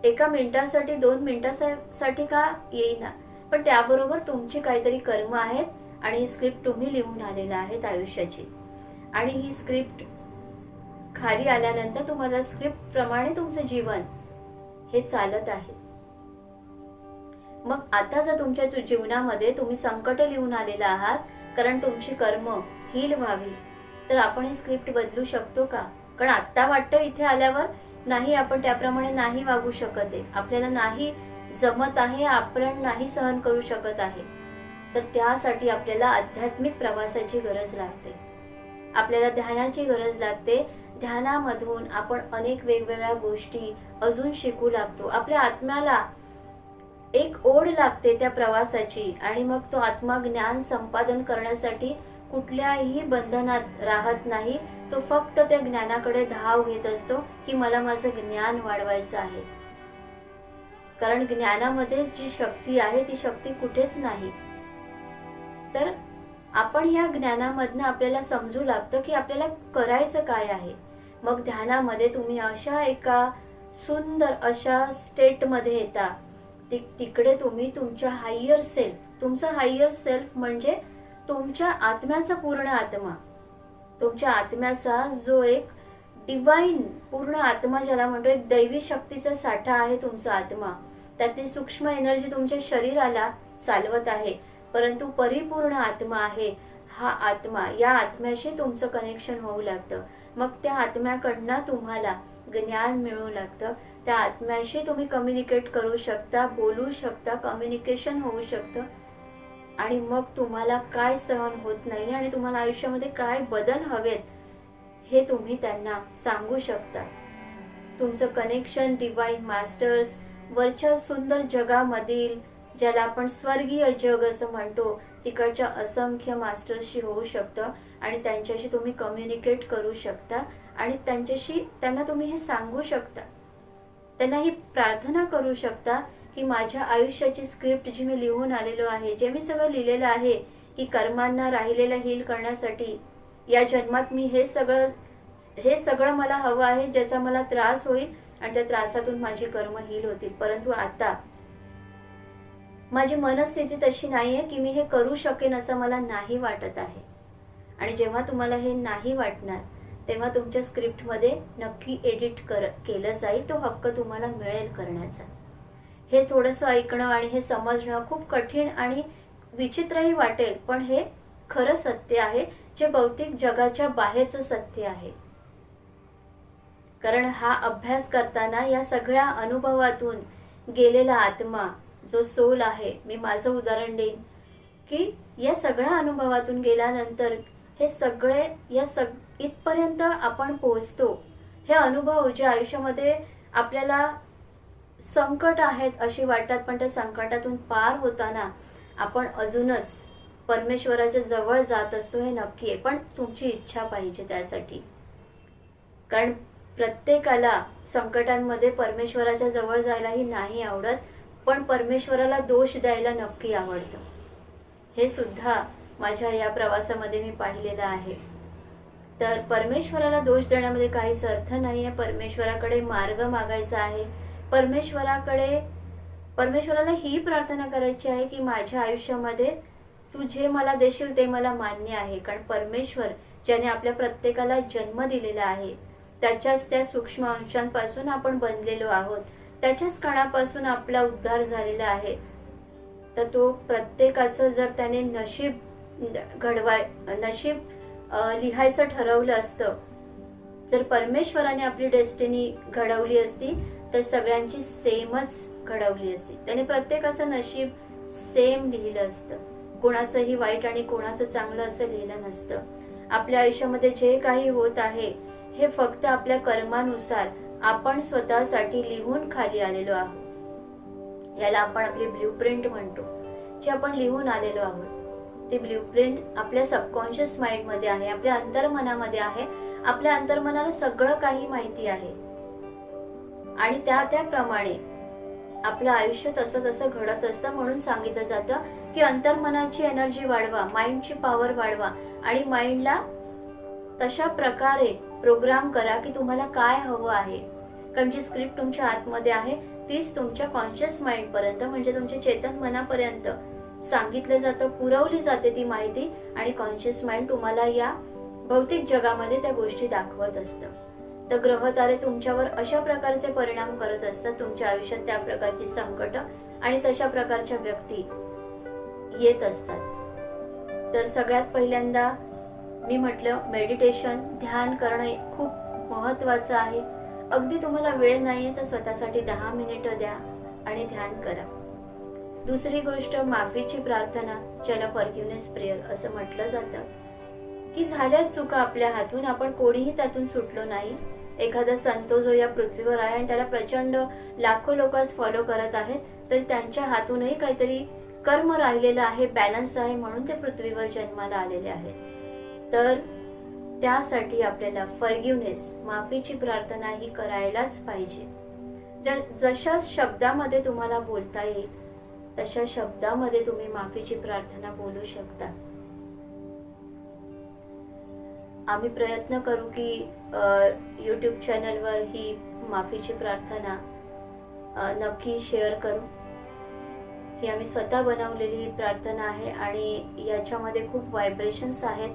एका मिनिटासाठी 2 मिनिटासाठी का येईना, पण त्याबरोबर तुमची काहीतरी कर्म आहेत आणि ही स्क्रिप्ट तुम्ही लिहून आलेला आहेत आयुष्याची. आणि ही स्क्रिप्ट खाली आल्यानंतर तुम्हाला स्क्रिप्ट प्रमाणे तुमचं जीवन हे चालत आहे. मग आता जर तुमच्या जीवनामध्ये तुम्ही संकट लिहून आलेला आहात कारण तुमची कर्म हील व्हावी, तर आपण ही स्क्रिप्ट बदलू शकतो का? कारण आता वाटतं इथे आल्यावर नाही, आपण त्याप्रमाणे नाही वागू शकत आहे, आपल्याला नाही जमत आहे, आपण नाही सहन करू शकत आहे. तर त्यासाठी आपल्याला आध्यात्मिक प्रवासाची गरज लागते, आपल्याला ध्यानाची गरज लागते. ध्यानामधून आपण अनेक वेगवेगळ्या गोष्टी अजून शिकू लागतो. आपल्या आत्म्याला एक ओढ लागते त्या प्रवासाची आणि मग तो आत्मा ज्ञान संपादन करण्यासाठी कुठल्याही बंधनात राहत नाही. तो फक्त त्या ज्ञानाकडे धाव घेत असतो की मला माझं ज्ञान वाढवायचं आहे. कारण ज्ञानामध्ये जी शक्ती आहे ती शक्ती कुठेच नाही. तर आपण या ज्ञानामधनं आपल्याला समजू लागतं की आपल्याला करायचं काय आहे. मग ध्यानामध्ये तुम्ही अशा एका सुंदर अशा स्टेटमध्ये येता, तिकडे तुम्ही तुमच्या हायर सेल्फ, तुमचा हायर सेल्फ म्हणजे तुमच्या आत्म्याचा पूर्ण आत्मा, तुमच्या आत्म्याचा जो एक डिवाइन पूर्ण आत्मा ज्याला म्हणतो, एक दैवी शक्तीचा साठा आहे तुमचा आत्मा. त्यातली सूक्ष्म एनर्जी तुमच्या शरीराला चालवत आहे, परंतु परिपूर्ण आत्मा आहे हा आत्मा. या आत्म्याशी तुमचं कनेक्शन होऊ लागतं. मग त्या आत्म्याकडनं तुम्हाला ज्ञान मिळू लागतं. त्या आत्म्याशी तुम्ही कम्युनिकेट करू शकता, बोलू शकता, कम्युनिकेशन होऊ शकतं. आणि मग तुम्हाला काय सहन होत नाही आणि तुम्हाला आयुष्यामध्ये काय बदल हवेत हे तुम्ही त्यांना सांगू शकता. तुमचं कनेक्शन डिवाइन मास्टर्स वरच्या सुंदर जगामधील, ज्याला आपण स्वर्गीय जग असं म्हणतो, तिकडच्या असंख्य मास्टर्सशी होऊ शकतं आणि त्यांच्याशी तुम्ही कम्युनिकेट करू शकता आणि त्यांना तुम्ही हे सांगू शकता, त्यांना ही प्रार्थना करू शकता की माझ्या आयुष्याची स्क्रिप्ट जी मी लिहून आलेलो आहे, जे मी सगळं लिहिलेलं आहे की कर्मांना राहिलेलं हील करण्यासाठी या जन्मात मी हे सगळं मला हवं आहे, ज्याचा मला त्रास होईल आणि त्या त्रासातून माझी कर्म हील होतील. परंतु आता माझी मनस्थिती तशी नाहीये की मी हे करू शकेन असं मला नाही वाटत आहे. आणि जेव्हा तुम्हाला हे नाही वाटणार तेव्हा तुमच्या स्क्रिप्टमध्ये नक्की एडिट केलं जाईल. तो हक्क तुम्हाला मिळेल करण्याचा. हे थोडंसं ऐकणं आणि हे समजणं खूप कठीण आणि विचित्रही वाटेल, पण हे खरं सत्य आहे, जे भौतिक जगाच्या बाहेरचं सत्य आहे. कारण हा अभ्यास करताना या सगळ्या अनुभवातून गेलेला आत्मा जो सोल आहे, मी माझं उदाहरण देईन की या सगळ्या अनुभवातून गेल्यानंतर हे सगळे इथपर्यंत आपण पोहोचतो. हे अनुभव जे आयुष्यामध्ये आपल्याला संकट आहेत अशी वाटतात, पण त्या संकटातून पार होताना आपण अजूनच परमेश्वराच्या जवळ जात असतो, हे नक्की आहे. पण तुमची इच्छा पाहिजे त्यासाठी. कारण प्रत्येकाला संकटांमध्ये परमेश्वराच्या जवळ जायलाही नाही आवडत, पण परमेश्वराला दोष द्यायला नक्की आवडतं. हे सुद्धा माझ्या या प्रवासामध्ये मी पाहिलेलं आहे. तर परमेश्वराला दोष देण्यामध्ये काहीच अर्थ नाही आहे. परमेश्वराकडे मार्ग मागायचा आहे. परमेश्वराला ही प्रार्थना करायची आहे की माझ्या आयुष्यामध्ये तू जे मला देशील ते मला मान्य आहे. कारण परमेश्वर ज्याने आपल्या प्रत्येकाला जन्म दिलेला आहे, त्याच्याच त्या सूक्ष्म अंशांपासून आपण बनलेलो आहोत, त्याच्याच कणापासून आपला उद्धार झालेला आहे. तर तो प्रत्येकाचं जर त्याने नशीब लिहायचं ठरवलं असतं, जर परमेश्वराने आपली डेस्टिनी घडवली असती तर सगळ्यांची सेमच घडवली असती. त्याने प्रत्येकाचं नशीब सेम लिहिलं असतं. कोणाचंही वाईट आणि कोणाचं चांगलं असं लिहिलं नसतं. आपल्या आयुष्यामध्ये जे काही होत आहे हे फक्त आपल्या कर्मानुसार आपण स्वतःसाठी लिहून खाली आलेलो आहोत. याला आपण आपली ब्ल्यूप्रिंट म्हणतो, जी आपण लिहून आलेलो आहोत. ती ब्ल्यूप्रिंट आपल्या सबकॉन्शियस माइंड मध्ये आहे, आपल्या अंतर्मनामध्ये आहे. आपल्या अंतर्मनाला सगळं काही माहिती आहे आणि त्याप्रमाणे आपलं आयुष्य तसं घडत असतं. म्हणून सांगितलं जातं की अंतर्मनाची एनर्जी वाढवा, माइंडची पॉवर वाढवा आणि माइंडला तशा प्रकारे प्रोग्राम करा की तुम्हाला काय हवं आहे. कारण जी स्क्रिप्ट तुमच्या आतमध्ये आहे तीच तुमच्या कॉन्शियस माइंड पर्यंत म्हणजे तुमच्या चेतन मनापर्यंत सांगितलं जातं, पुरवली जाते ती माहिती, आणि कॉन्शियस माइंड तुम्हाला या भौतिक जगामध्ये त्या गोष्टी दाखवत असतं. तर ग्रह तारे तुमच्यावर अशा प्रकारचे परिणाम करत असतात, तुमच्या आयुष्यात त्या प्रकारची संकट आणि तशा प्रकारच्या व्यक्ती येत असतात. तर सगळ्यात पहिल्यांदा मी म्हटलं, मेडिटेशन, ध्यान करणं खूप महत्वाचं आहे. अगदी तुम्हाला वेळ नाहीये तर स्वतःसाठी 10 मिनिटं द्या आणि ध्यान करा. दुसरी गोष्ट, माफीची प्रार्थना, ज्याला फॉरगिव्हनेस प्रेयर असं म्हटलं जातं, की झाल्या चुका आपल्या हातून, आपण कोणीही त्यातून सुटलो नाही. एखादा संत जो या पृथ्वीवर आहे आणि त्याला प्रचंड लाखो लोक फॉलो करत आहेत, तर त्यांच्या हातूनही काहीतरी कर्म राहिलेलं आहे, बॅलन्स आहे, म्हणून ते पृथ्वीवर जन्माला आलेले आहेत. तर त्यासाठी आपल्याला फॉरगिव्हनेस, माफीची प्रार्थना ही करायलाच पाहिजे. जशा शब्दामध्ये तुम्हाला बोलता येईल तशा शब्दामध्ये तुम्ही माफीची प्रार्थना बोलू शकता. आम्ही प्रयत्न करू की YouTube चॅनलवर ही माफीची प्रार्थना नक्की शेअर करू. ही आम्ही स्वतः बनवलेली ही प्रार्थना आहे आणि याच्यामध्ये खूप व्हायब्रेशन्स आहेत.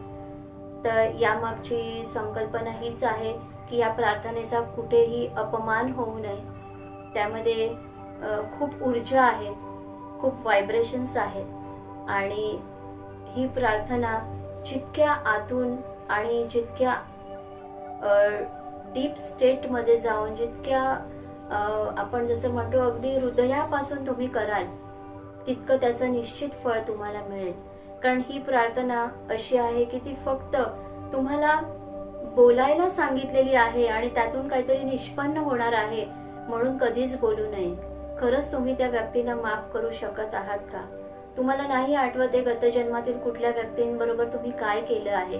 तर यामागची संकल्पना हीच आहे की या प्रार्थनेचा कुठेही अपमान होऊ नये. त्यामध्ये खूप ऊर्जा आहे, खूप व्हायब्रेशन्स आहेत आणि ही प्रार्थना जितक्या आतून आणि जितक्या डीप स्टेटमध्ये जाऊन, जितक्या आपण जसं म्हणतो अगदी हृदयापासून तुम्ही कराल तितकं त्याचं निश्चित फळ तुम्हाला मिळेल. कारण ही प्रार्थना अशी आहे की ती फक्त तुम्हाला बोलायला सांगितलेली आहे आणि त्यातून काहीतरी निष्पन्न होणार आहे म्हणून कधीच बोलू नये. खरंच तुम्ही त्या व्यक्तीला माफ करू शकत आहात का? तुम्हाला नाही आठवते गत जन्मातील कुठल्या व्यक्तींबरोबर तुम्ही काय केलं आहे,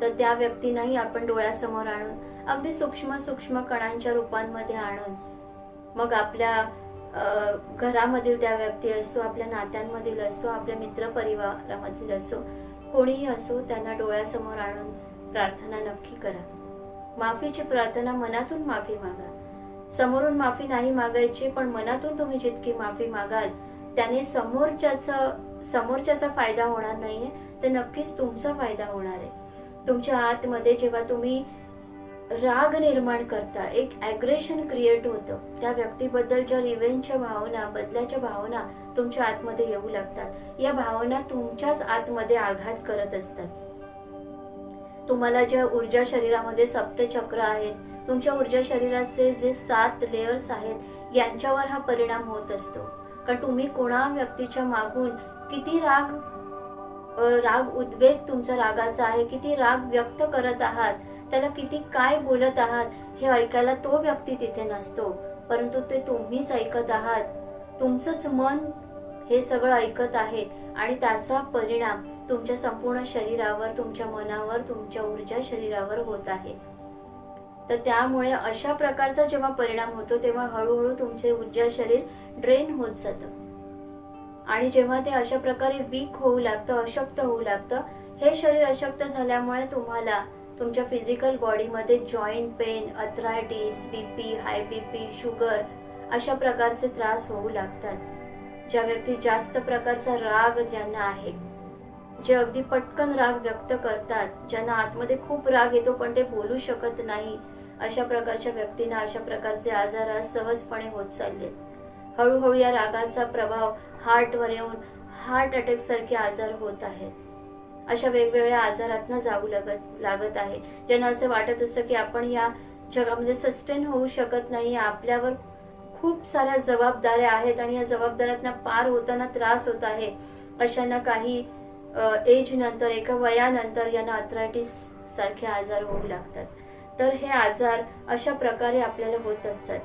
तर त्या व्यक्तींनाही आपण डोळ्यासमोर आणून अगदी सूक्ष्म सूक्ष्म कणांच्या रूपांमध्ये आणून मग आपल्या घरामधील त्या व्यक्ती असो, आपल्या नात्यांमधील असो, आपल्या मित्र परिवारामधील असो, कोणीही असो, त्यांना डोळ्यासमोर आणून प्रार्थना नक्की करा. माफीची प्रार्थना, मनातून माफी मागा. समोरून माफी नाही मागायची, पण मनातून तुम्ही जितकी माफी मागाल त्याने समोरच्याचा फायदा होणार नाहीये, तर नक्कीच तुमचा फायदा होणार आहे. तुमच्या आतमध्ये जेव्हा तुम्ही राग निर्माण करता, एक ॲग्रेशन क्रिएट होतं, त्या व्यक्तीबद्दल ज्या रिव्हेंजच्या भावना, बदल्याच्या भावना तुमच्या आतमध्ये येऊ लागतात, या भावना तुमच्याच आतमध्ये आघात करत असतात. तुम्हाला ज्या ऊर्जा शरीरामध्ये सप्तचक्र आहेत, तुमच्या ऊर्जा शरीराचे जे 7 लेयर्स आहेत, यांच्यावर हा परिणाम होत असतो. कारण तुम्ही कोणा व्यक्तीच्या मागून किती राग उद्वेग तुमचा रागाचा आहे, किती राग व्यक्त करत आहात, त्याला किती काय बोलत आहात, हे ऐकायला तो व्यक्ती तिथे नसतो, परंतु ते तुम्हीच ऐकत आहात. तुमचंच मन हे सगळं ऐकत आहे आणि त्याचा परिणाम तुमच्या संपूर्ण शरीरावर, तुमच्या मनावर, तुमच्या ऊर्जा शरीरावर होत आहे. तर त्यामुळे अशा प्रकारचा जेव्हा परिणाम होतो तेव्हा हळूहळू तुमचे ऊर्जा शरीर ड्रेन होत जातं आणि जेव्हा ते अशा प्रकारे वीक होऊ लागतं, अशक्त होऊ लागतं, हे शरीर अशक्त झाल्यामुळे तुम्हाला तुमच्या फिजिकल बॉडीमध्ये joint pain, arthritis, BP, high BP, sugar अशा प्रकारचे त्रास होऊ लागतात. ज्या व्यक्ती जास्त प्रकारचा राग ज्यांना आहे, जे अगदी पटकन राग व्यक्त करतात, ज्यांना आतमध्ये खूप राग येतो पण ते बोलू शकत नाही, अशा प्रकारच्या व्यक्तींना अशा प्रकारचे आजार आज सहजपणे होत चालले. हळूहळू या रागाचा प्रभाव हार्टवर येऊन हार्ट अटॅक सारखे आजार होत आहेत. अशा वेगवेगळ्या आजारातनं जाऊ लागत आहे. ज्यांना असं वाटत असतं की आपण या जगामध्ये सस्टेन होऊ शकत नाही, आपल्यावर खूप साऱ्या जबाबदाऱ्या आहेत आणि या जबाबदाऱ्यातनं पार होताना त्रास होत आहे. अशांना काही एज नंतर, एका वयानंतर यांना अर्थरायटिस सारखे आजार होऊ लागतात. तर हे आजार अशा प्रकारे आपल्याला होत असतात.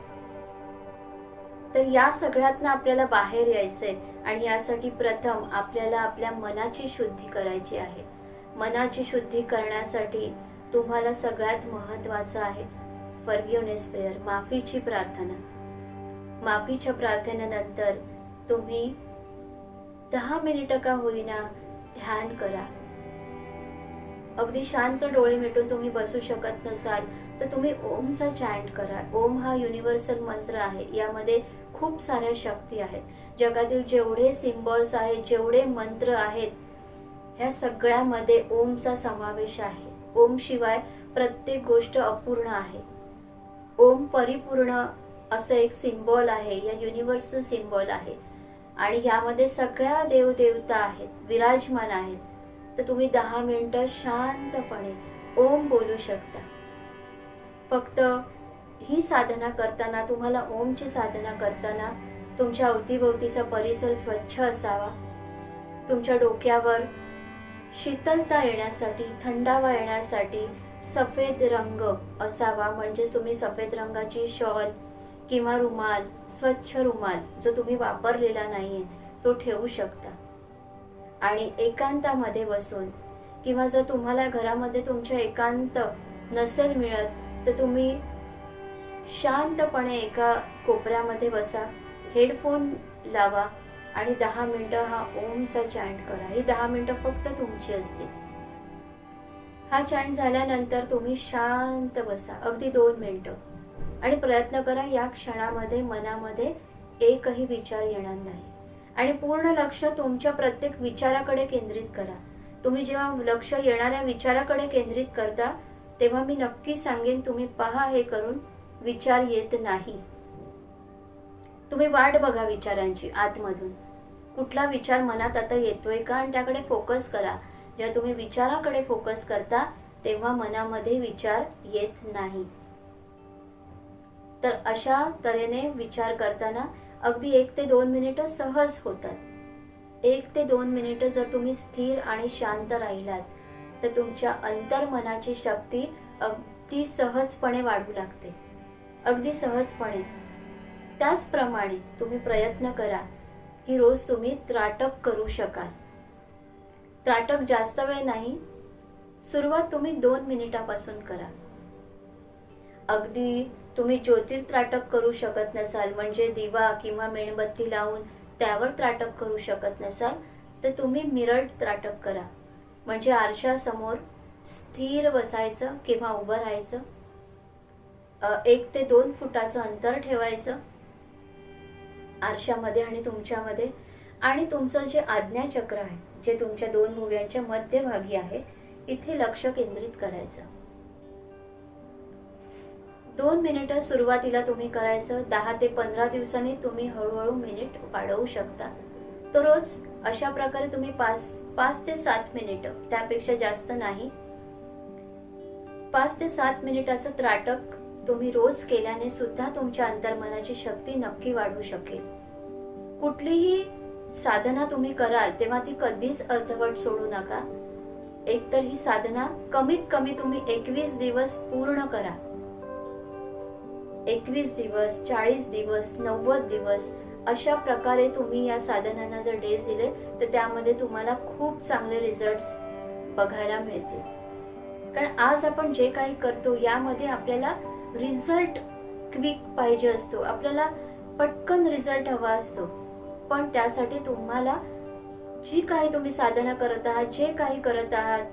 तर या सगळ्यातनं आपल्याला बाहेर यायचंय आणि यासाठी प्रथम आपल्याला आपल्या मनाची शुद्धी करायची आहे. मनाची शुद्धी करण्यासाठी तुम्हाला सगळ्यात महत्त्वाचं आहे फॉरगिव्हनेस प्रेयर, माफीची प्रार्थना. माफीच्या प्रार्थनेनंतर तुम्ही 10 मिनिटं का होईना ध्यान करा. अगदी शांत डोळे मिटून तुम्ही बसू शकत नसाल तर तुम्ही ओमचा चॅन्ट करा. ओम हा युनिव्हर्सल मंत्र आहे. यामध्ये खूप साऱ्या शक्ती आहेत. जगातील जेवढे सिम्बॉल्स आहेत, जेवढे मंत्र आहेत, ह्या सगळ्यामध्ये ओमचा समावेश आहे. ओम शिवाय प्रत्येक गोष्ट अपूर्ण आहे. ओम परिपूर्ण असं एक सिम्बॉल आहे, या युनिव्हर्सल सिम्बॉल आहे. आणि यामध्ये सगळ्या देवदेवता आहेत, विराजमान आहेत. तर तुम्ही 10 मिनिटं शांतपणे ओम बोलू शकता. फक्त ही साधना करताना, तुम्हाला ओमची साधना करताना तुमच्या अवतीभोवतीचा परिसर स्वच्छ असावा. तुमच्या डोक्यावर शीतलता येण्यासाठी, थंडावा येण्यासाठी सफेद रंग असावा. म्हणजे तुम्ही सफेद रंगाची शॉल किंवा रुमाल, स्वच्छ रुमाल जो तुम्ही वापरलेला नाहीये तो ठेवू शकता. आणि एकांतामध्ये बसून, किंवा जर तुम्हाला घरामध्ये तुमच्या एकांत नसेल मिळत तर तुम्ही शांतपणे एका कोपऱ्यामध्ये बसा, हेडफोन लावा आणि 10 मिनिटं हा ओमचा चॅन्ट करा. ही 10 मिनिटं फक्त तुमची असतील. हा चॅन्ट झाल्यानंतर तुम्ही शांत बसा, अगदी 2 मिनिटं, आणि प्रयत्न करा या क्षणामध्ये मनामध्ये एकही विचार येणार नाही. आणि पूर्ण लक्ष तुमच्या प्रत्येक विचाराकडे केंद्रित करा. तुम्ही जेव्हा लक्ष येणाऱ्या विचाराकडे केंद्रित करता तेव्हा मी नक्की सांगेन, तुम्ही पहा हे करून, विचार येत नाही. तुम्ही वाट बघा विचारांची आतमधून. कुठला विचार मनात आता येतोय का, आणि त्याकडे फोकस करा. जेव्हा तुम्ही विचाराकडे फोकस करता तेव्हा मनामध्ये विचार येत नाही. तर अशा तऱ्हेने विचार करताना अगदी 1 ते 2 मिनिटं सहज होतात. 1 ते 2 मिनिटं जर तुम्ही स्थिर आणि शांत राहिलात तर तुमच्या अंतर्मनाची शक्ती अगदी सहजपणे वाढू लागते, अगदी सहजपणे. त्याचप्रमाणे तुम्ही प्रयत्न करा की रोज तुम्ही त्राटक करू शकाल. त्राटक जास्त वेळ नाही, सुरुवात तुम्ही 2 मिनिटापासून करा. अगदी तुम्ही ज्योतिर्त्राटक करू शकत नसाल, म्हणजे दिवा किंवा मेणबत्ती लावून त्यावर त्राटक करू शकत नसाल तर तुम्ही मिरर त्राटक करा. म्हणजे आरशासमोर स्थिर बसायचं किंवा उभं राहायचं. 1 ते 2 फुटाचं अंतर ठेवायचं आरशामध्ये आणि तुमच्यामध्ये. आणि तुमचं जे आज्ञाचक्र आहे, जे तुमच्या 2 भुवयांच्या मध्यभागी आहे, इथे लक्ष केंद्रित करायचं. 2 मिनिटं सुरुवातीला तुम्ही करायचं. 10 ते 15 दिवसांनी तुम्ही हळूहळू मिनिट वाढवू शकता. तर रोज अशा प्रकारे तुम्ही 5 ते 7 मिनिटं, त्यापेक्षा जास्त नाही, 5 ते 7 मिनिटाचं त्राटक तुम्ही रोज केल्याने सुद्धा तुमच्या अंतर्मनाची शक्ती नक्की वाढू शकेल. कुठलीही साधना तुम्ही कराल तेव्हा ती कधीच अर्धवट सोडू नका. एकतर ही साधना कमीत कमी तुम्ही 21 दिवस पूर्ण करा. 21 दिवस, 40 दिवस, 90 दिवस अशा प्रकारे तुम्ही या साधनांना जर डेज दिले तर त्यामध्ये तुम्हाला खूप चांगले रिझल्ट्स बघायला मिळतील. कारण आज आपण जे काही करतो यामध्ये आपल्याला रिझल्ट क्विक पाहिजे असतो, आपल्याला पटकन रिझल्ट हवा असतो. पण त्यासाठी तुम्हाला जी काही तुम्ही साधना करत आहात, जे काही करत आहात,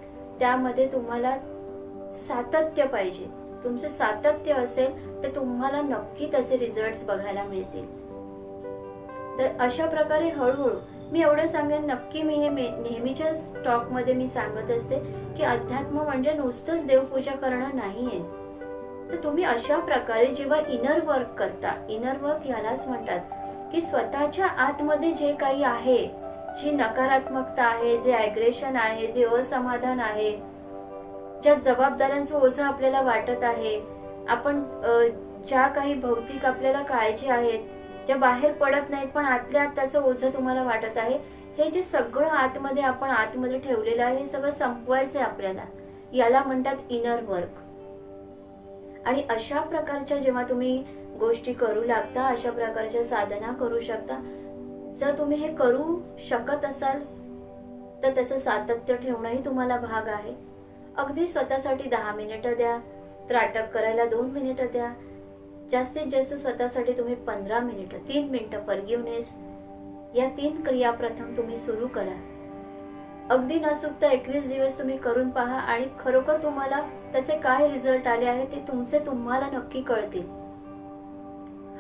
त्यामध्ये तुम्हाला सातत्य पाहिजे. तुमचे सातत्य असेल तर तुम्हाला नक्की त्याचे रिझल्ट्स बघायला मिळतील. तर अशा प्रकारे हळूहळू मी एवढं सांगेन, नक्की मी हे नेहमीच्या स्टॉक मध्ये मी सांगत असते की अध्यात्म म्हणजे नुसतंच देवपूजा करणं नाहीये. तर तुम्ही अशा प्रकारे जेव्हा इनर वर्क करता, इनर वर्क यालाच म्हणतात की स्वतःच्या आतमध्ये जे काही आहे, जी नकारात्मकता आहे, जे ॲग्रेशन आहे, जे असमाधान आहे, ज्या जबाबदाऱ्यांचं ओझं आपल्याला वाटत आहे, आपण ज्या काही भौतिक आपल्याला काळजी आहेत, ज्या बाहेर पडत नाहीत पण आतल्या आत त्याचं ओझं तुम्हाला वाटत आहे, हे जे सगळं आतमध्ये आपण आतमध्ये ठेवलेलं आहे, हे सगळं संपवायचंय आपल्याला. याला म्हणतात इनर वर्क. आणि अशा प्रकारच्या जेव्हा तुम्ही गोष्टी करू लागता, अशा प्रकारच्या साधना करू शकता. जर तुम्ही हे करू शकत असाल तर त्याचं सातत्य ठेवणंही तुम्हाला भाग आहे. अगदी स्वतःसाठी 10 मिनिटं द्या, त्राटक करायला 2 मिनिटं द्या, जास्तीत जास्त स्वतःसाठी तुम्ही 15 मिनिटं, 3 मिनिटं फॉरगिव्हनेस, या 3 क्रिया प्रथम तुम्ही सुरू करा. अगदी न चुकता 21 दिवस तुम्ही करून पहा आणि खरोखर तुम्हाला त्याचे काय रिझल्ट आले आहे ते तुम्हाला नक्की कळतील.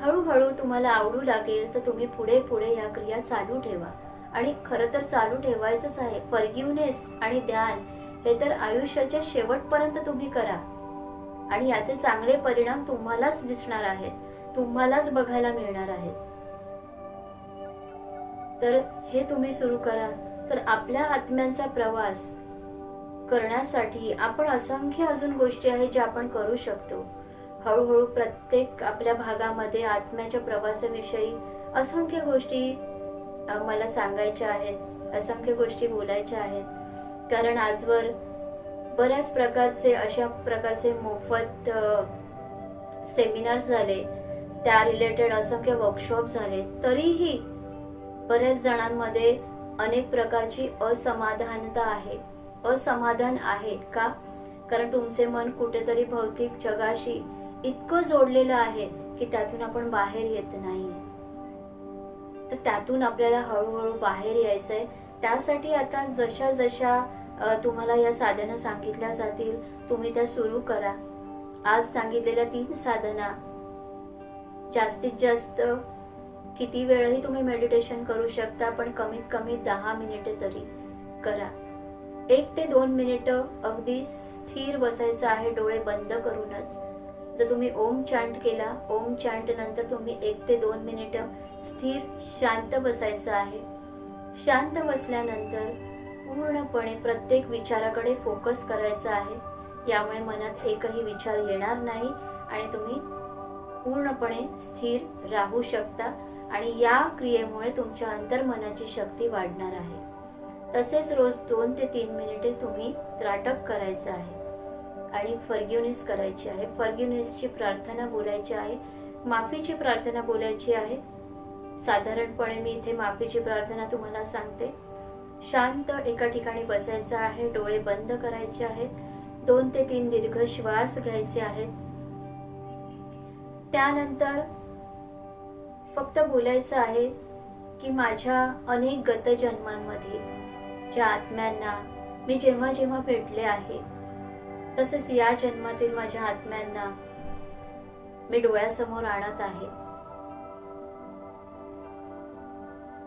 हळूहळू तुम्हाला आवडू लागेल तर तुम्ही पुढे पुढे या क्रिया चालू ठेवा. आणि खरं तर चालू ठेवायचंच आहे. फॉरगिव्हनेस आणि ध्यान हे तर आयुष्याच्या शेवटपर्यंत तुम्ही करा आणि याचे चांगले परिणाम तुम्हालाच दिसणार आहेत, तुम्हालाच बघायला मिळणार आहेत. तर हे तुम्ही सुरू करा. तर आपल्या आत्म्यांचा प्रवास करण्यासाठी आपण असंख्य अजून गोष्टी आहेत ज्या आपण करू शकतो. हळूहळू प्रत्येक आपल्या भागामध्ये आत्म्याच्या प्रवासाविषयी असंख्य गोष्टी मला सांगायच्या आहेत, असंख्य गोष्टी बोलायच्या आहेत. कारण आजवर बऱ्याच प्रकारचे अशा प्रकारचे मोफत सेमिनार्स झाले, त्या रिलेटेड असंख्य वर्कशॉप झाले, तरीही बऱ्याच जणांमध्ये अनेक प्रकारची असमाधान आहे. का? कारण तुमचे मन कुठेतरी भौतिक जगाशी इतकं जोडलेलं आहे की त्यातून आपण बाहेर येत नाही. तर त्यातून आपल्याला हळूहळू बाहेर यायचंय. त्यासाठी आता जशा जशा तुम्हाला या साधना सांगितल्या जातील तुम्ही त्या सुरू करा. आज सांगितलेल्या 3 साधना जास्तीत जास्त किती वेळही तुम्ही मेडिटेशन करू शकता, पण कमीत कमी 10 मिनिटे तरी करा. 1 ते 2 मिनिटं अगदी स्थिर बसायचं आहे, डोळे बंद करूनच. जर तुम्ही ओम चॅन्ट केला, ओम चॅन्ट नंतर तुम्ही 1 ते 2 मिनिटं स्थिर शांत बसायचं आहे. शांत बसल्यानंतर पूर्णपणे प्रत्येक विचाराकडे फोकस करायचा आहे. यामुळे मनात एकही विचार येणार नाही आणि तुम्ही पूर्णपणे स्थिर राहू शकता आणि या क्रियेमुळे तुमच्या अंतर्मनाची शक्ती वाढणार आहे. तसेच रोज 2 ते 3 मिनिटे तुम्ही त्राटक करायचं आहे आणि फॉरगिव्हनेस करायची आहे. फॉरगिव्हनेसची प्रार्थना बोलायची आहे, माफीची प्रार्थना बोलायची आहे. साधारणपणे मी इथे माफीची प्रार्थना तुम्हाला सांगते. शांत एका ठिकाणी बसायचं आहे, डोळे बंद करायचे आहेत, 2 ते 3 दीर्घ श्वास घ्यायचे आहेत. त्यानंतर फक्त बोलायचं आहे की माझ्या अनेक गत जन्मांमध्ये ज्या आत्म्यांना मी जेव्हा जेव्हा भेटले आहे, तसेच या जन्मातील माझ्या आत्म्यांना मी डोळ्यासमोर आणत आहे.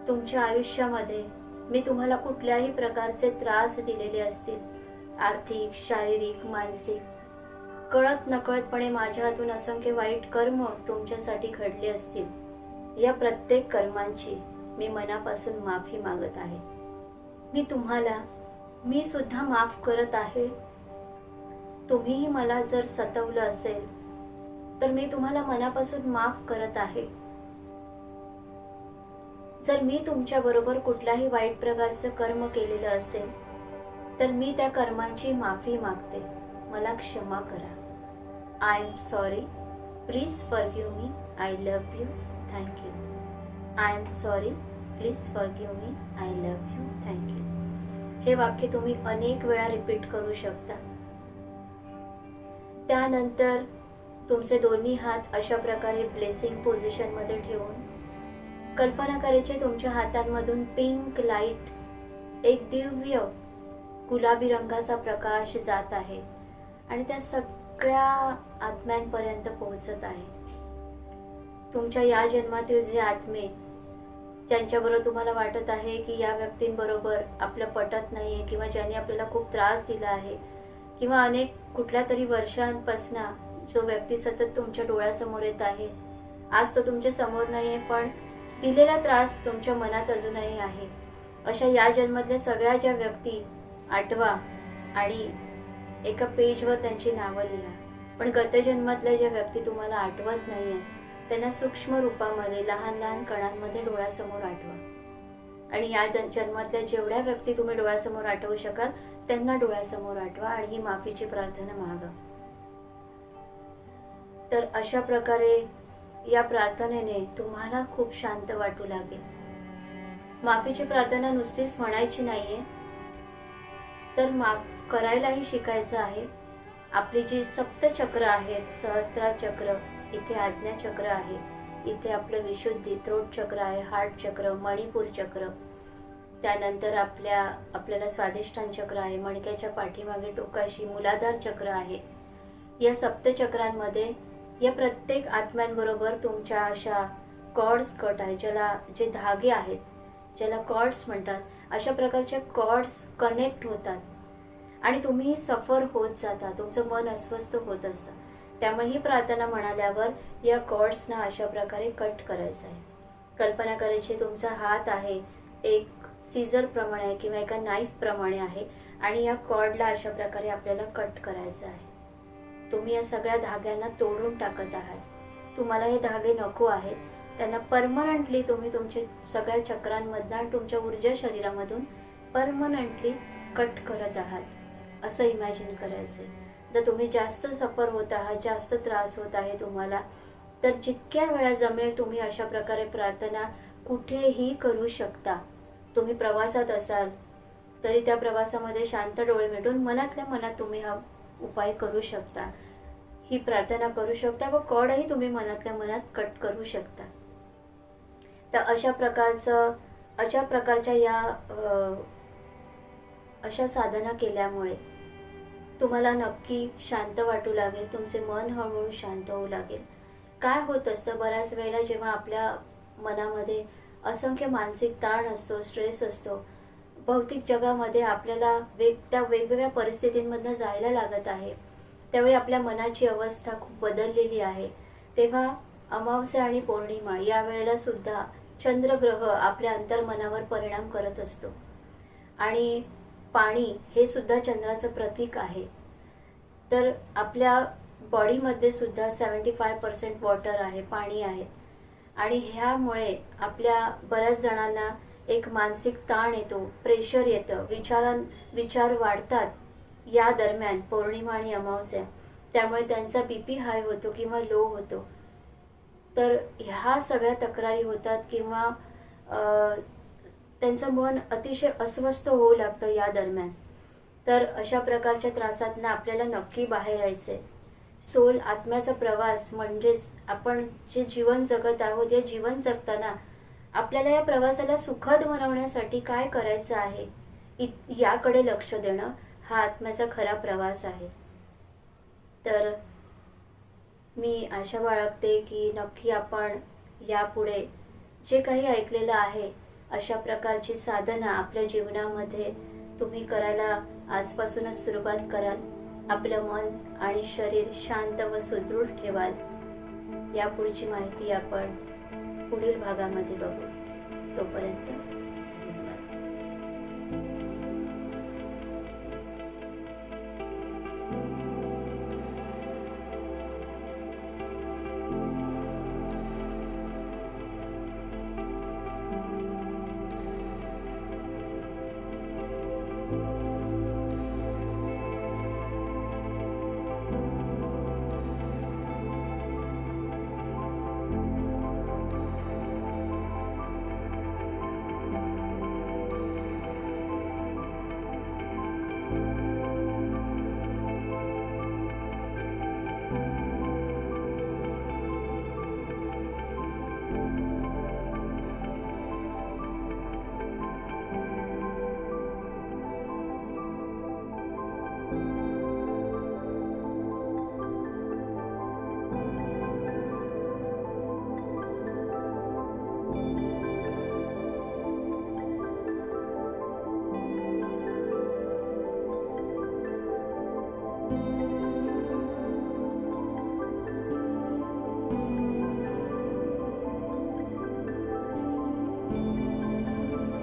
तुमच्या आयुष्यामध्ये मी तुम्हाला कुठल्याही प्रकारचे त्रास दिलेले असतील, आर्थिक, शारीरिक, मानसिक, कळत नकळतपणे माझ्या हातून असंख्य वाईट कर्म तुमच्यासाठी घडले असतील, या प्रत्येक कर्मांची मी मनापासून माफी मागत आहे. मी सुद्धा माफ करत आहे. तुम्हीही मला जर सतवलं असेल तर मी तुम्हाला मनापासून माफ करत आहे. जर मी तुमच्या बरोबर कुठल्याही वाईट प्रकारचं कर्म केलेलं असेल तर मी त्या कर्मांची माफी मागते. मला क्षमा करा. I am sorry. Please forgive me. I love you. Thank you. I am sorry. Please forgive me. I love you. Thank you. हे वाक्य तुम्ही अनेक वेळा रिपीट करू शकता. त्यानंतर तुमचे दोन्ही हात अशा प्रकारे ब्लेसिंग पोझिशन मध्ये ठेवून कल्पना करायची तुमच्या हातांमधून पिंक लाईट, एक दिव्य गुलाबी रंगाचा प्रकाश जात आहे आणि त्या सगळ्या आत्म्यांपर्यंत पोहोचत आहे. तुमच्या या जन्मातील जे आत्मे ज्यांच्याबरोबर तुम्हाला वाटत आहे की या व्यक्तींबरोबर आपलं पटत नाहीये किंवा ज्यांनी आपल्याला खूप त्रास दिला आहे किंवा अनेक कुठल्या तरी वर्षांपासून जो व्यक्ती सतत तुमच्या डोळ्यासमोर येत आहे, आज तो तुमच्या समोर नाहीये पण दिलेला त्रास तुमच्या मनात अजूनही आहे, अशा या जन्मातल्या सगळ्या ज्या व्यक्ती आठवा आणि एका पेजवर त्यांची नावं लिहा. पण गत जन्मातल्या ज्या व्यक्ती तुम्हाला आठवत नाहीये त्यांना सूक्ष्म रूपामध्ये लहान लहान कणांमध्ये डोळ्यासमोर आठवा आणि या जन्मातल्या जेवढ्या व्यक्ती तुम्ही डोळ्यासमोर आठवू शकाल त्यांना डोळ्यासमोर आठवा आणि ही माफीची प्रार्थना मागा. तर अशा प्रकारे या प्रार्थनेने तुम्हाला खूप शांत वाटू लागेल. माफीची प्रार्थना नुसतीच म्हणायची नाहीये, तर माफ करायलाही शिकायचं आहे. आपली जी सप्तचक्र आहेत, सहस्रार चक्र, इथे आज्ञा चक्र आहे, इथे आपलं विशुद्धी थ्रोट चक्र आहे, हार्ट चक्र, मणिपूर चक्र, त्यानंतर आपल्याला स्वादिष्ठान चक्र आहे, मणक्याच्या पाठीमागे टोकाशी मूलाधार चक्र आहे. या सप्तचक्रांमध्ये या प्रत्येक आत्म्यांबरोबर तुमच्या अशा कॉर्ड्स कट आहे, जे धागे आहेत, ज्याला कॉर्ड्स म्हणतात, अशा प्रकारचे कॉर्ड्स कनेक्ट होतात आणि तुम्ही सफर होत जाता, तुमचं मन अस्वस्थ होत असतं. त्यामुळे ही प्रार्थना म्हणाल्यावर या कॉर्ड्सना अशा प्रकारे कट करायचं आहे. कल्पना करायची तुमचा हात आहे एक सीझर प्रमाणे आहे किंवा एका नाईफ प्रमाणे आहे आणि या कॉर्डला अशा प्रकारे आपल्याला कट करायचं आहे. तुम्ही या सगळ्या धाग्यांना तोडून टाकत आहात. तुम्हाला हे धागे नको आहेत, त्यांना परमनंटली तुम्ही तुमच्या सगळ्या चक्रांमधून आणि तुमच्या ऊर्जा शरीरामधून परमनंटली कट करत आहात, असं इमॅजिन करायचं. जर तुम्ही जास्त सफर होत आहात, जास्त त्रास होत आहे तुम्हाला, तर जितक्या वेळा जमेल तुम्ही अशा प्रकारे प्रार्थना कुठेही करू शकता. तुम्ही प्रवासात असाल तरी त्या प्रवासामध्ये शांत डोळे मिटून मनातल्या मनात तुम्ही हा उपाय करू शकता, ही प्रार्थना करू शकता व कॉर्डही तुम्ही मनातल्या मनात कट करू शकता. तर अशा प्रकारच्या या अशा साधना केल्यामुळे तुम्हाला नक्की शांत वाटू लागेल, तुमचे मन हळूहळू शांत होऊ लागेल. काय होत असतं बऱ्याच वेळेला जेव्हा आपल्या मनामध्ये असंख्य मानसिक ताण असतो, स्ट्रेस असतो, भौतिक जगामध्ये आपल्याला वेगवेगळ्या परिस्थितींमधनं जायला लागत आहे, त्यावेळी आपल्या मनाची अवस्था खूप बदललेली आहे. तेव्हा अमावस्या आणि पौर्णिमा या वेळेला सुद्धा चंद्रग्रह आपल्या अंतर्मनावर परिणाम करत असतो आणि पाणी हे सुद्धा चंद्राचं प्रतीक आहे. तर आपल्या बॉडीमध्ये सुद्धा 75% वॉटर आहे, पाणी आहे आणि ह्यामुळे आपल्या बऱ्याच जणांना एक मानसिक ताण येतो, प्रेशर येतं, विचार वाढतात या दरम्यान पौर्णिमा आणि अमावस्या. त्यामुळे त्यांचा बीपी हाय होतो किंवा लो होतो. तर ह्या सगळ्या तक्रारी होतात किंवा त्यांचं मन अतिशय अस्वस्थ होऊ लागतं या दरम्यान. तर अशा प्रकारच्या त्रासातनं आपल्याला नक्की बाहेर यायचंय. सोल आत्म्याचा प्रवास म्हणजेच आपण जे जीवन जगत आहोत, या जीवन जगताना आपल्याला या प्रवासाला सुखद बनवण्यासाठी काय करायचं आहे याकडे लक्ष देणं हा आत्म्याचा खरा प्रवास आहे. तर मी आशा बाळगते की नक्की आपण यापुढे जे काही ऐकलेलं आहे अशा प्रकारची साधना आपल्या जीवनामध्ये तुम्ही करायला आजपासूनच सुरुवात कराल. आपलं मन आणि शरीर शांत व सुदृढ ठेवाल. यापुढची माहिती आपण पुढील भागामध्ये बघू. तोपर्यंत